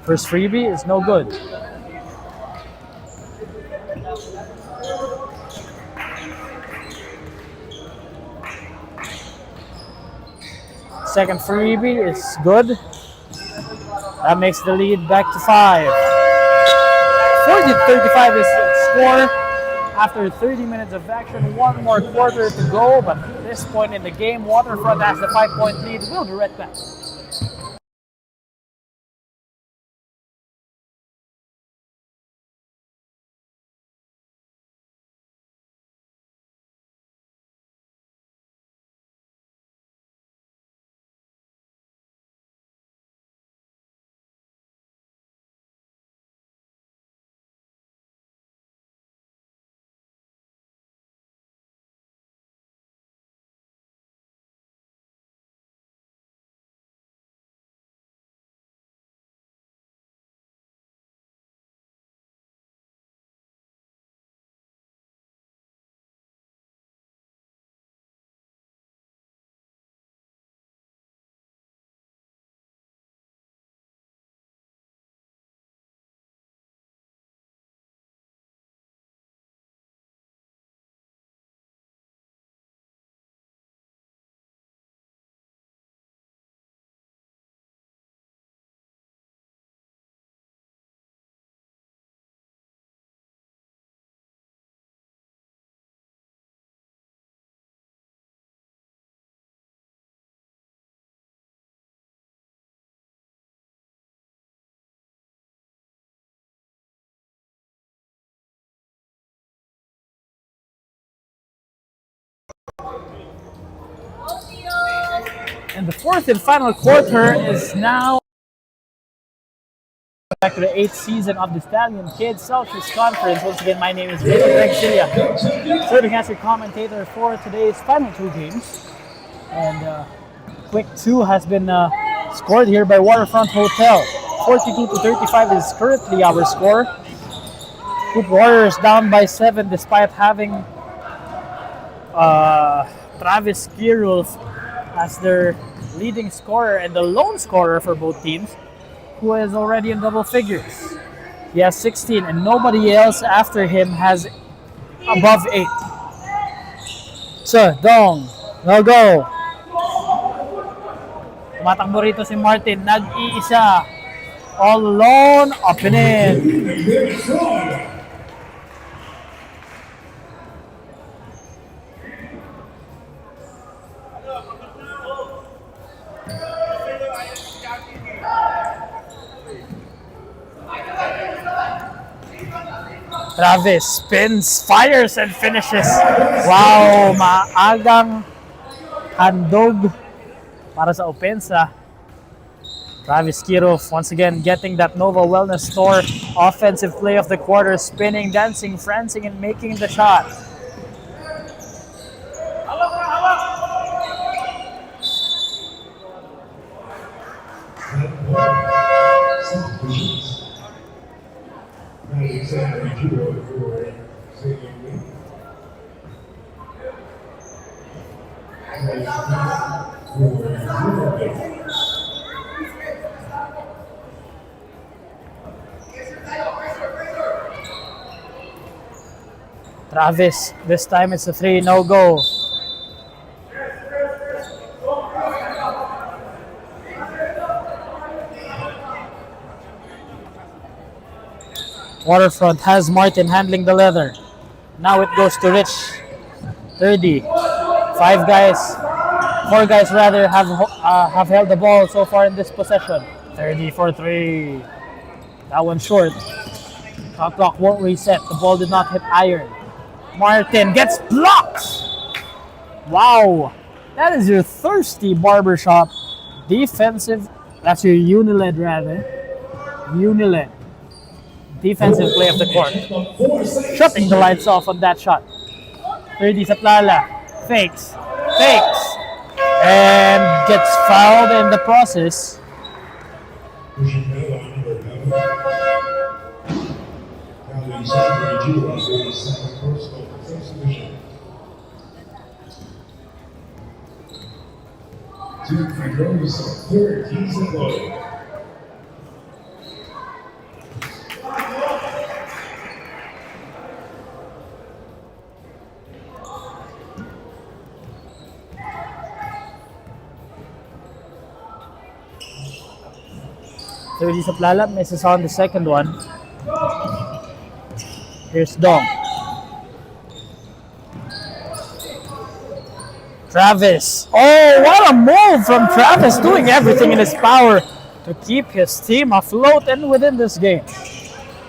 First freebie is no good. Second freebie is good. That makes the lead back to 5. 40-35 is the score. After 30 minutes of action, one more quarter to go, but at this point in the game, Waterfront has the 5-point lead. We'll be right back. And the fourth and final quarter is now back to the 8th season of the Stallion Kids Southeast Conference. Once again, my name is Greg Cilia, serving as your commentator for today's final 2 games. And quick 2 has been scored here by Waterfront Hotel. 42-35 is currently our score. Hoop Warriors down by 7 despite having Travis Kirul as their leading scorer and the lone scorer for both teams, who is already in double figures. He has 16 and nobody else after him has above 8. So, Dong, no go. Tumatakbo rito si Martin, nag-iisa. All alone, up and in. Travis spins, fires, and finishes. Wow, maagang handog para sa opensa. Travis Kirov once again getting that Nova Wellness Store offensive play of the quarter, spinning, dancing, prancing, and making the shot. Travis, this time it's a 3, no go. Waterfront has Martin handling the leather. Now it goes to Rich. 30. 4 guys rather have held the ball so far in this possession. 30 for 3. That one's short. Shot clock won't reset. The ball did not hit iron. Martin gets blocked. Wow. That is your thirsty barbershop defensive. That's your Uniled rather. Uniled. Defensive play of the court. Shutting the lights off on that shot. 30 Saplala. Fakes. And gets fouled in the process. Thirty Saplala misses on the second one. Here's Dong. Travis. Oh, what a move from Travis, doing everything in his power to keep his team afloat and within this game.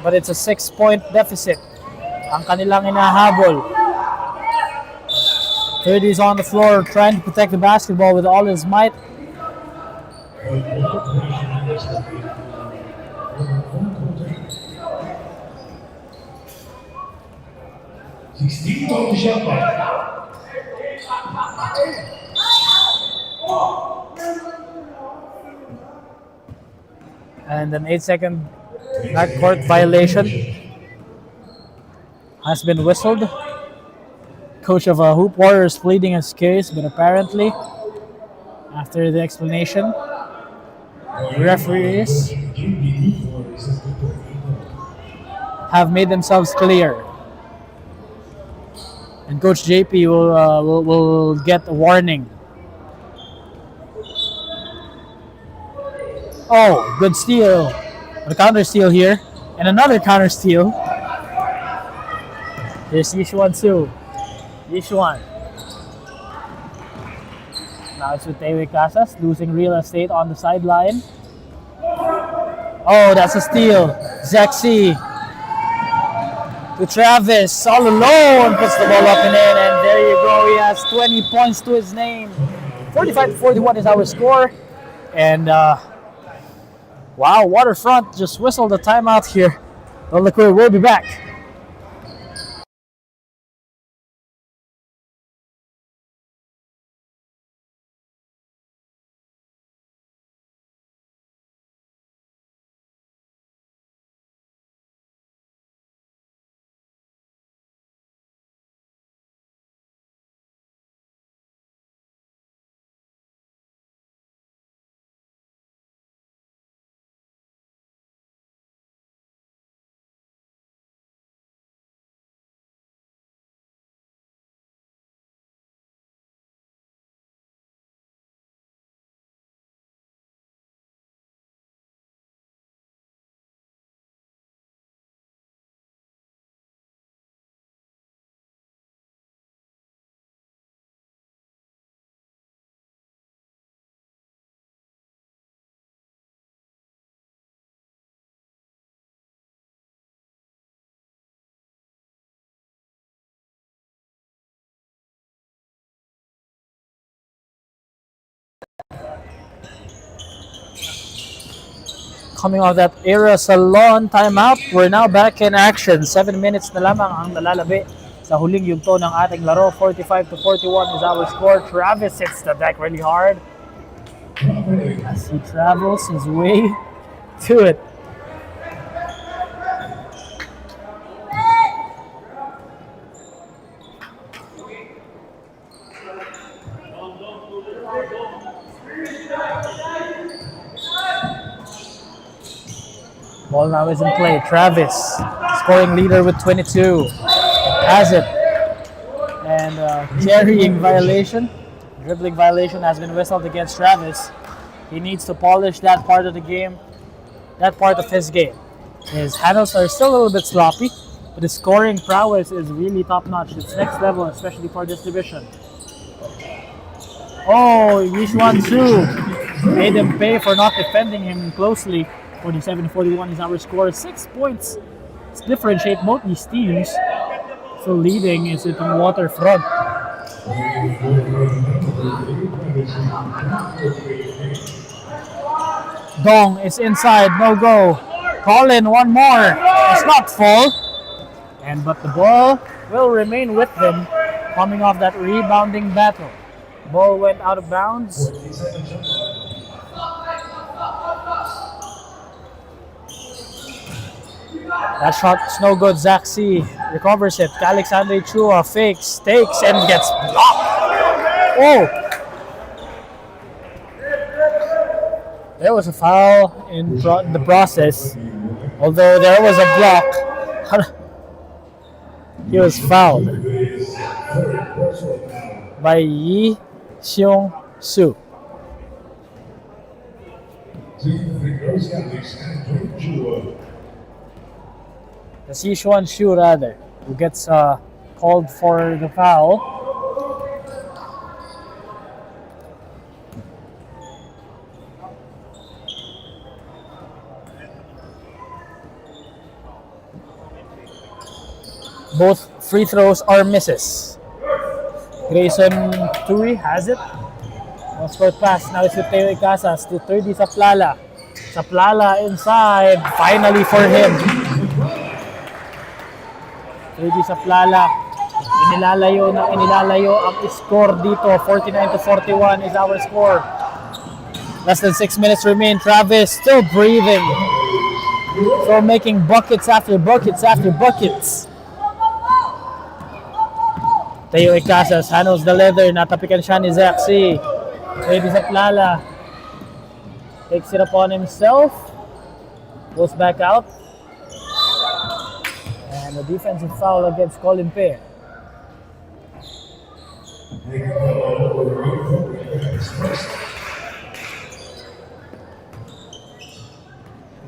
But it's a 6-point deficit. Ang kanilang hinahabol. 30 is on the floor trying to protect the basketball with all his might. And an 8-second backcourt violation has been whistled. Coach of Hoop Warriors pleading his case, but apparently, after the explanation, the referees have made themselves clear. And Coach JP will get a warning. Oh, good steal. A counter steal here. And another counter steal. Here's Yishuan Su. Yishuan. Now it's with Tewe Casas, losing real estate on the sideline. Oh, that's a steal. Zexi to Travis, all alone, puts the ball up and in, and there you go. He has 20 points to his name. 45-41 is our score. And wow, Waterfront just whistled the timeout here. Well, look, we'll be back. Coming off that Era Salon timeout, we're now back in action. 7 minutes na lamang ang nalalabi sa huling yugto ng ating laro. 45-41 is our score. Travis hits the deck really hard as he travels his way to it. Ball now is in play. Travis, scoring leader with 22. Has it. carrying violation. Dribbling violation has been whistled against Travis. He needs to polish that part of the game, that part of his game. His handles are still a little bit sloppy, but his scoring prowess is really top notch. It's next level, especially for this division. Oh, Yishuan Su made him pay for not defending him closely. 47-41 is our score. 6 points. It's differentiate both these teams. So leading is it in Waterfront. Dong is inside, no go. Call in one more. It's not full. But the ball will remain with him coming off that rebounding battle. Ball went out of bounds. That shot is no good. Zach C recovers it. Alexander Chua fakes, takes, and gets blocked. Oh! There was a foul in the process. Although there was a block, he was fouled by Yi Xiong Su. The Sichuan Shu rather, who gets called for the foul. Both free throws are misses. Grayson Turi has it. One score pass. Now it's with Teo Casas to 30 Saplala. Saplala inside. Finally for him. 30 Saplala. Inilalayo ang score dito. 49-41 is our score. Less than 6 minutes remain. Travis still breathing. So making buckets after buckets after buckets. Teo Casas handles the leather. Natapikan siya ni Zach C. Ready sa Plala. Takes it upon himself. Goes back out. And a defensive foul against Colin Pear.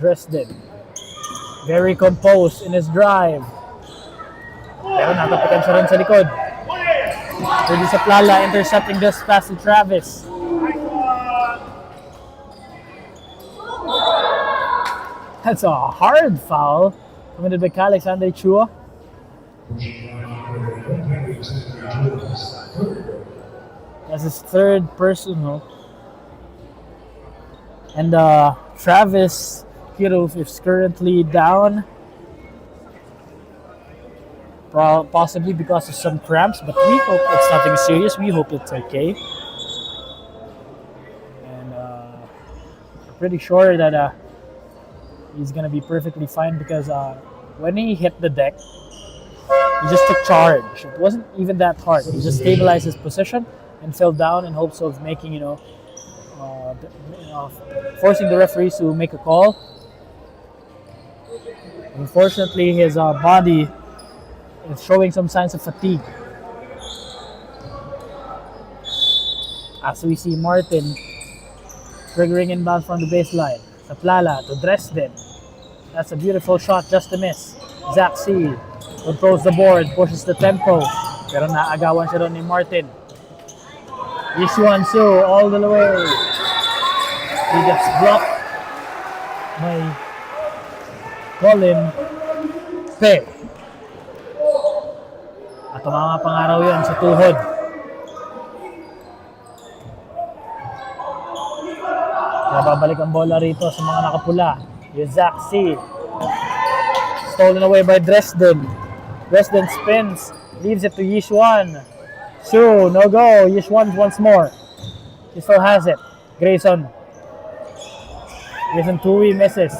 Dresden. Very composed in his drive. Pero natapikan siya rin sa likod. Ready sa Plala, intercepting this pass to Travis. That's a hard foul committed by Alexander Chua. That's his third personal. And Travis Kirov is currently down. Possibly because of some cramps, but we hope it's nothing serious. We hope it's okay. And I'm pretty sure that he's going to be perfectly fine because when he hit the deck, he just took charge. It wasn't even that hard. He just stabilized his position and fell down in hopes of making, forcing the referees to make a call. Unfortunately, his body is showing some signs of fatigue. As we see Martin triggering inbound from the baseline. Saplala to Dresden. That's a beautiful shot, just a miss. Zach C controls the board, pushes the tempo. Pero naagawan siya doon ni Martin. Yishuan Su all the way. He gets blocked by Colin Pear. At tumama pangaraw yun sa tuhod. Kaya babalik ang bola rito sa mga nakapula. Yung Zach C. Stolen away by Dresden. Dresden spins. Leaves it to Yishuan. Su, no go. Yishuan once more. He still has it. Grayson. Grayson Tui misses.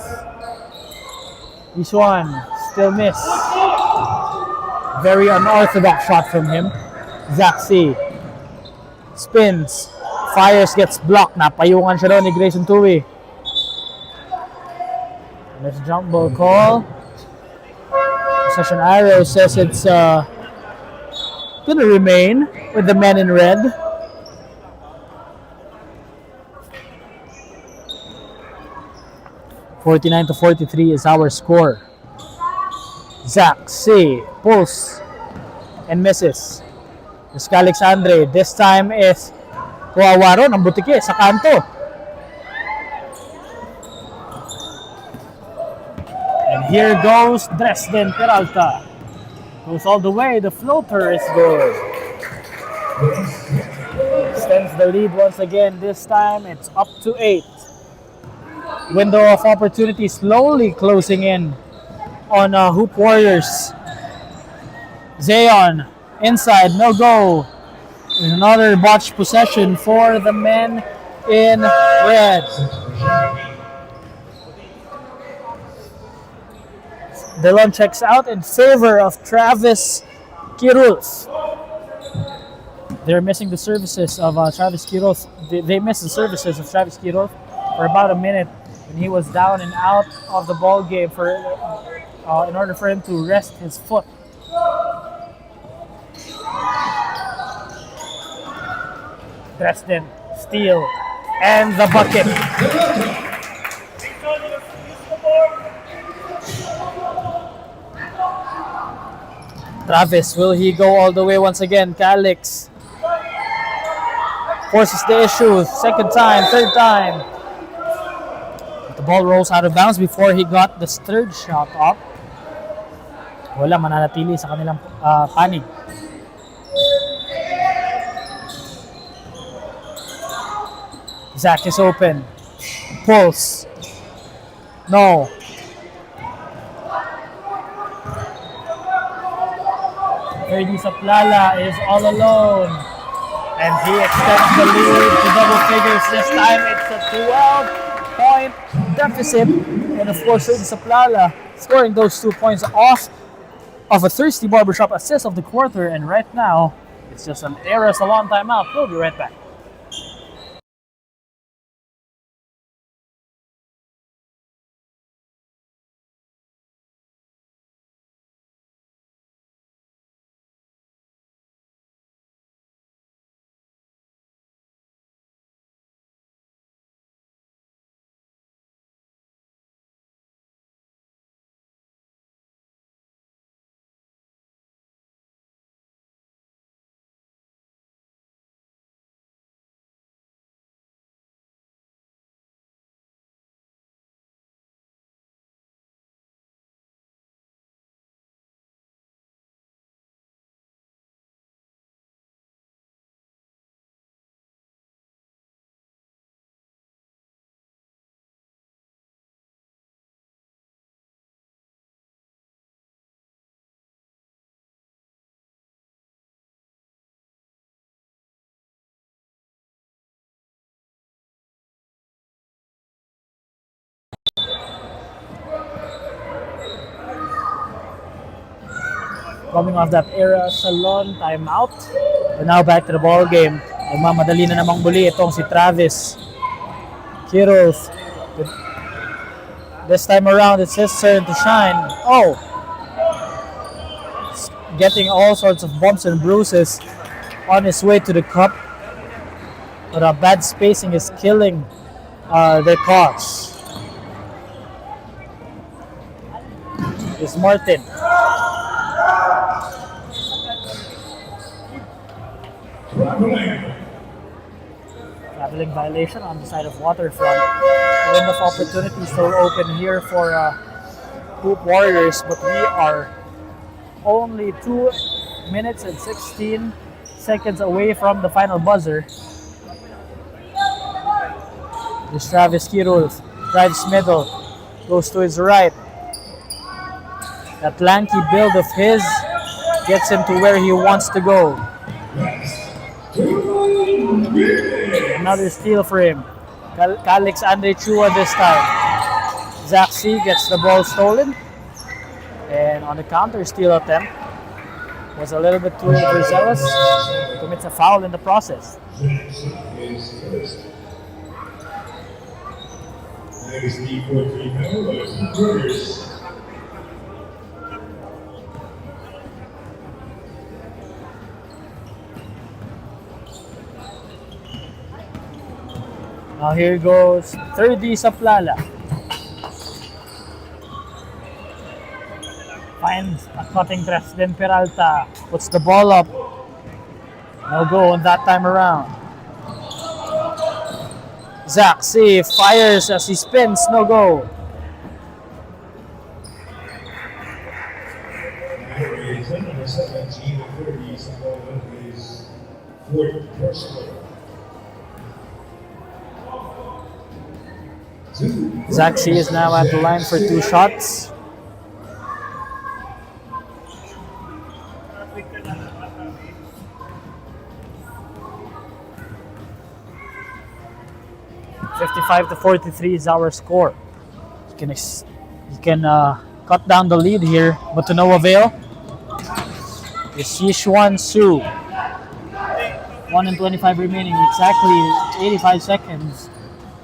Yishuan still miss. Very unorthodox shot from him. Zach C. Spins. Fires, gets blocked. Napayungan siya doon ni Grayson Tui. There's a jump ball call. Session arrow says it's gonna remain with the men in red. (49-43) is our score. Zach C. pulls and misses. Miska Alexandre, this time is Kuawaro ng butike sa kanto. And here goes Dresden Peralta. Goes all the way, the floater is good. Extends the lead once again, this time it's up to 8. Window of opportunity slowly closing in on Hoop Warriors. Zayon, inside, no go. Another botched possession for the men in red. Delon checks out in favor of Travis Kirulf. They're missing the services of Travis Kirulf. They missed the services of Travis Kirulf for about a minute when he was down and out of the ball game in order for him to rest his foot. Dresden, steal, and the bucket. Travis, will he go all the way once again? Calix forces the issue, second time, third time. But the ball rolls out of bounds before he got the third shot up. Wala, mananatili sa kanilang panig. Zach is open. Pulls. No. Ferdy Saplala is all alone. And he extends the lead to double figures. This time it's a 12-point deficit. And of course, Ferdy Saplala scoring those 2 points off of a thirsty barbershop assist of the quarter. And right now, it's just an error salon timeout. We'll be right back. Coming off that era salon timeout. We're now back to the ball game. Nagmamadali na namang muli itong si Travis Kirulf. This time around, it's his turn to shine. Oh! Getting all sorts of bumps and bruises on his way to the cup. But bad spacing is killing their cause. It's Martin. Traveling violation on the side of Waterfront. The window of opportunity still open here for Hoop Warriors, but we are only 2 minutes and 16 seconds away from the final buzzer. This Travis Kirulf drives middle, goes to his right. That lanky build of his gets him to where he wants to go. Another steal for him. Calix Andre Chua this time. Zach C gets the ball stolen. And on the counter steal attempt, was a little bit too overzealous. Commits a foul in the process. Now here goes 30 Saplala. Finds a cutting Tresden Peralta. Puts the ball up. No go on that time around. Zach C fires as he spins. No go. Zach C is now at the line for 2 shots. $55-43 is our score. You can cut down the lead here, but to no avail. It's Yishuan Su. 1:25 remaining, exactly 85 seconds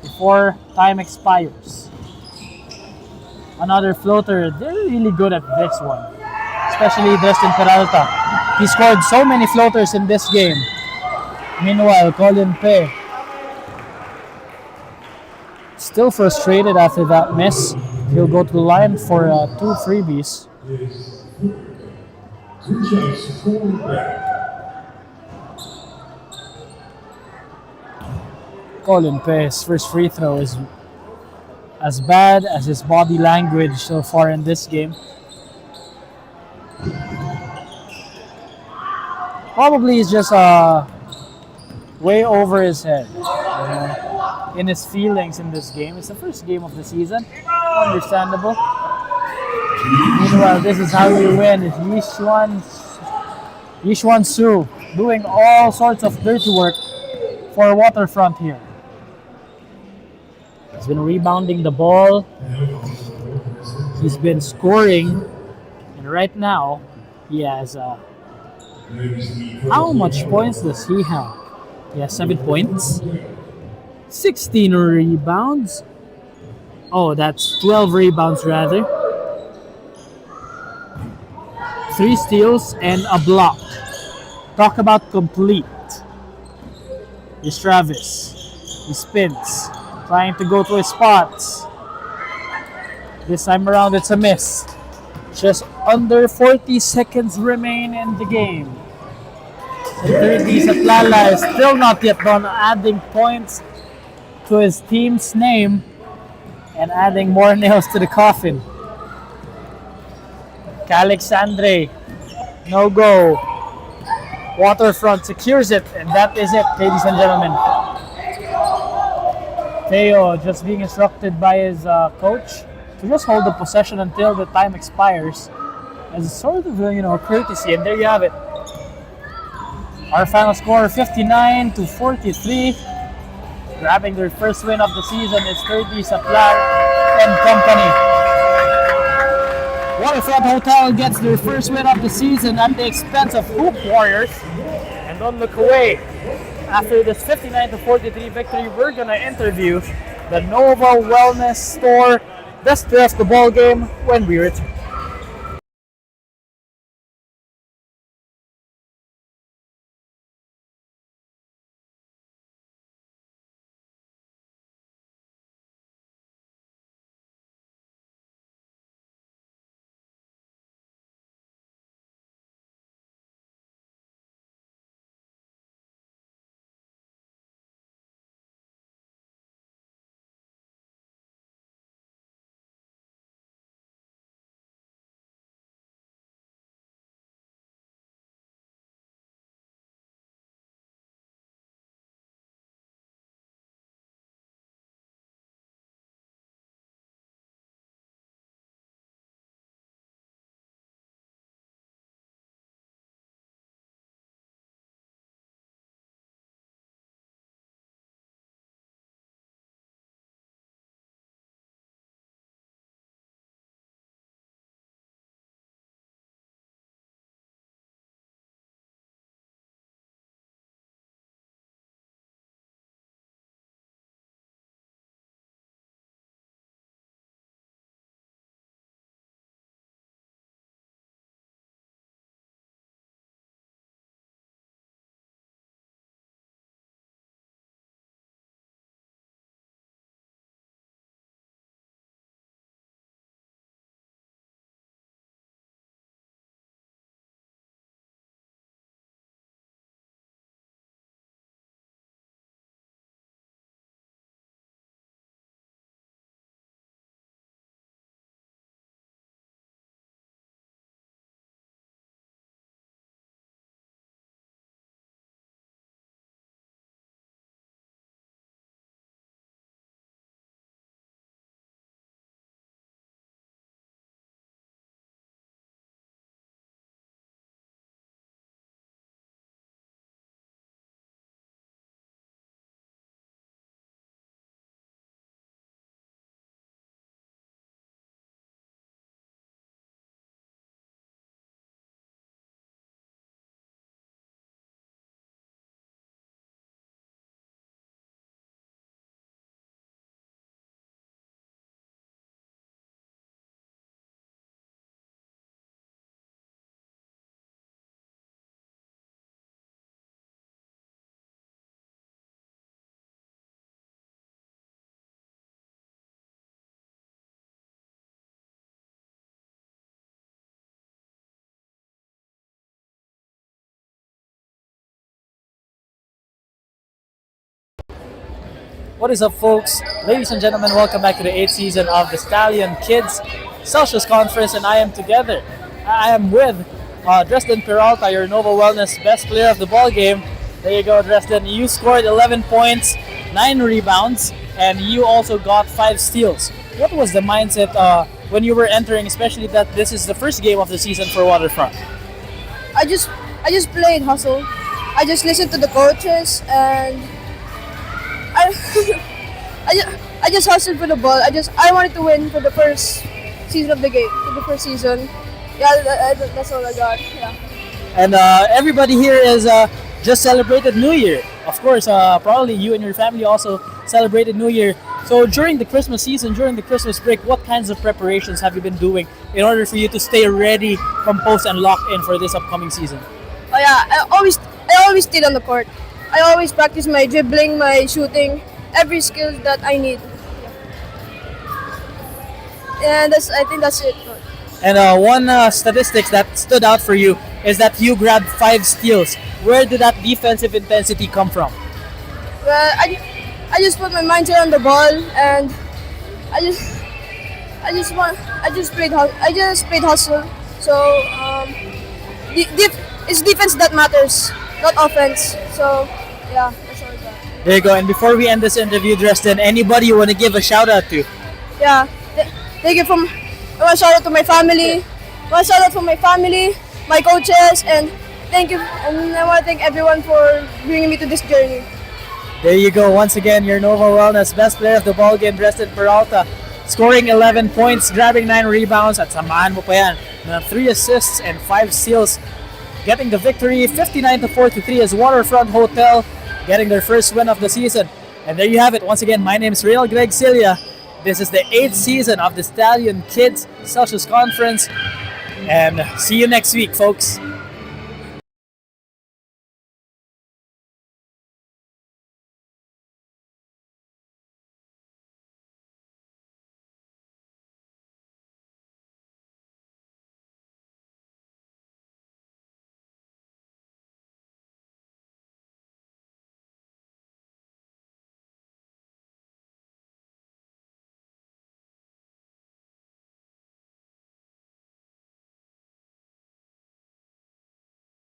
before time expires. Another floater. They're really good at this one, especially Dustin Peralta. He scored so many floaters in this game. Meanwhile, Colin Pe, still frustrated after that miss. He'll go to the line for 2 freebies. Colin Pe's first free throw is as bad as his body language so far in this game. Probably he's just way over his head, in his feelings in this game. It's the first game of the season. Understandable. Meanwhile, this is how you win. It's Yishuan Su doing all sorts of dirty work for Waterfront here. He's been rebounding the ball. He's been scoring. And right now, he has... how much points does he have? He has 7 points. 16 rebounds. Oh, that's 12 rebounds rather. 3 steals and a block. Talk about complete. Here's Travis. He spins, trying to go to his spots. This time around, it's a miss. Just under 40 seconds remain in the game. And 30 Satlala is still not yet done adding points to his team's name and adding more nails to the coffin. Alexandre, no go. Waterfront secures it, and that is it, ladies and gentlemen. Teo just being instructed by his coach to just hold the possession until the time expires as a sort of courtesy, and there you have it. Our final score 59-43. Grabbing their first win of the season is 30 Saplar and company. Waterfront Hotel gets their first win of the season at the expense of Hoop Warriors. And don't look away. After this 59-43 victory, we're going to interview the Nova Wellness Store. That's the ball game when we return. What is up, folks? Ladies and gentlemen, welcome back to the 8th season of the Stallion Kids Celsius Conference, and I am together. I am with Dresden Peralta, your Nova Wellness best player of the ball game. There you go, Dresden. You scored 11 points, 9 rebounds, and you also got 5 steals. What was the mindset when you were entering, especially that this is the first game of the season for Waterfront? I just played hustle. I just listened to the coaches and I just hustled for the ball. I wanted to win for the first season of the game, for the first season. Yeah, that's all I got. Yeah. And everybody here is just celebrated New Year. Of course, probably you and your family also celebrated New Year. So during the Christmas season, during the Christmas break, what kinds of preparations have you been doing in order for you to stay ready, composed, and locked in for this upcoming season? Oh yeah, I always stayed on the court. I always practice my dribbling, my shooting, every skill that I need. And I think that's it. And one statistics that stood out for you is that you grabbed 5 steals. Where did that defensive intensity come from? Well, I just put my mindset on the ball, and I just played hustle. So it's defense that matters, not offense. So yeah, that's all I got. There you go. And before we end this interview, Dresden, anybody you want to give a shout out to? Yeah, thank you I want to shout out to my family. I want to shout out to my family, my coaches, and thank you. And I want to thank everyone for bringing me to this journey. There you go. Once again, your Nova Wellness best player of the ball game, Dresden Peralta, scoring 11 points, grabbing 9 rebounds, at samahan mo pa yan na 3 assists and 5 steals, getting the victory 59-43 as Waterfront Hotel getting their first win of the season. And there you have it. Once again, my name is Real Greg Cilia. This is the 8th season of the Stallion Kids Celsius Conference, and see you next week, folks.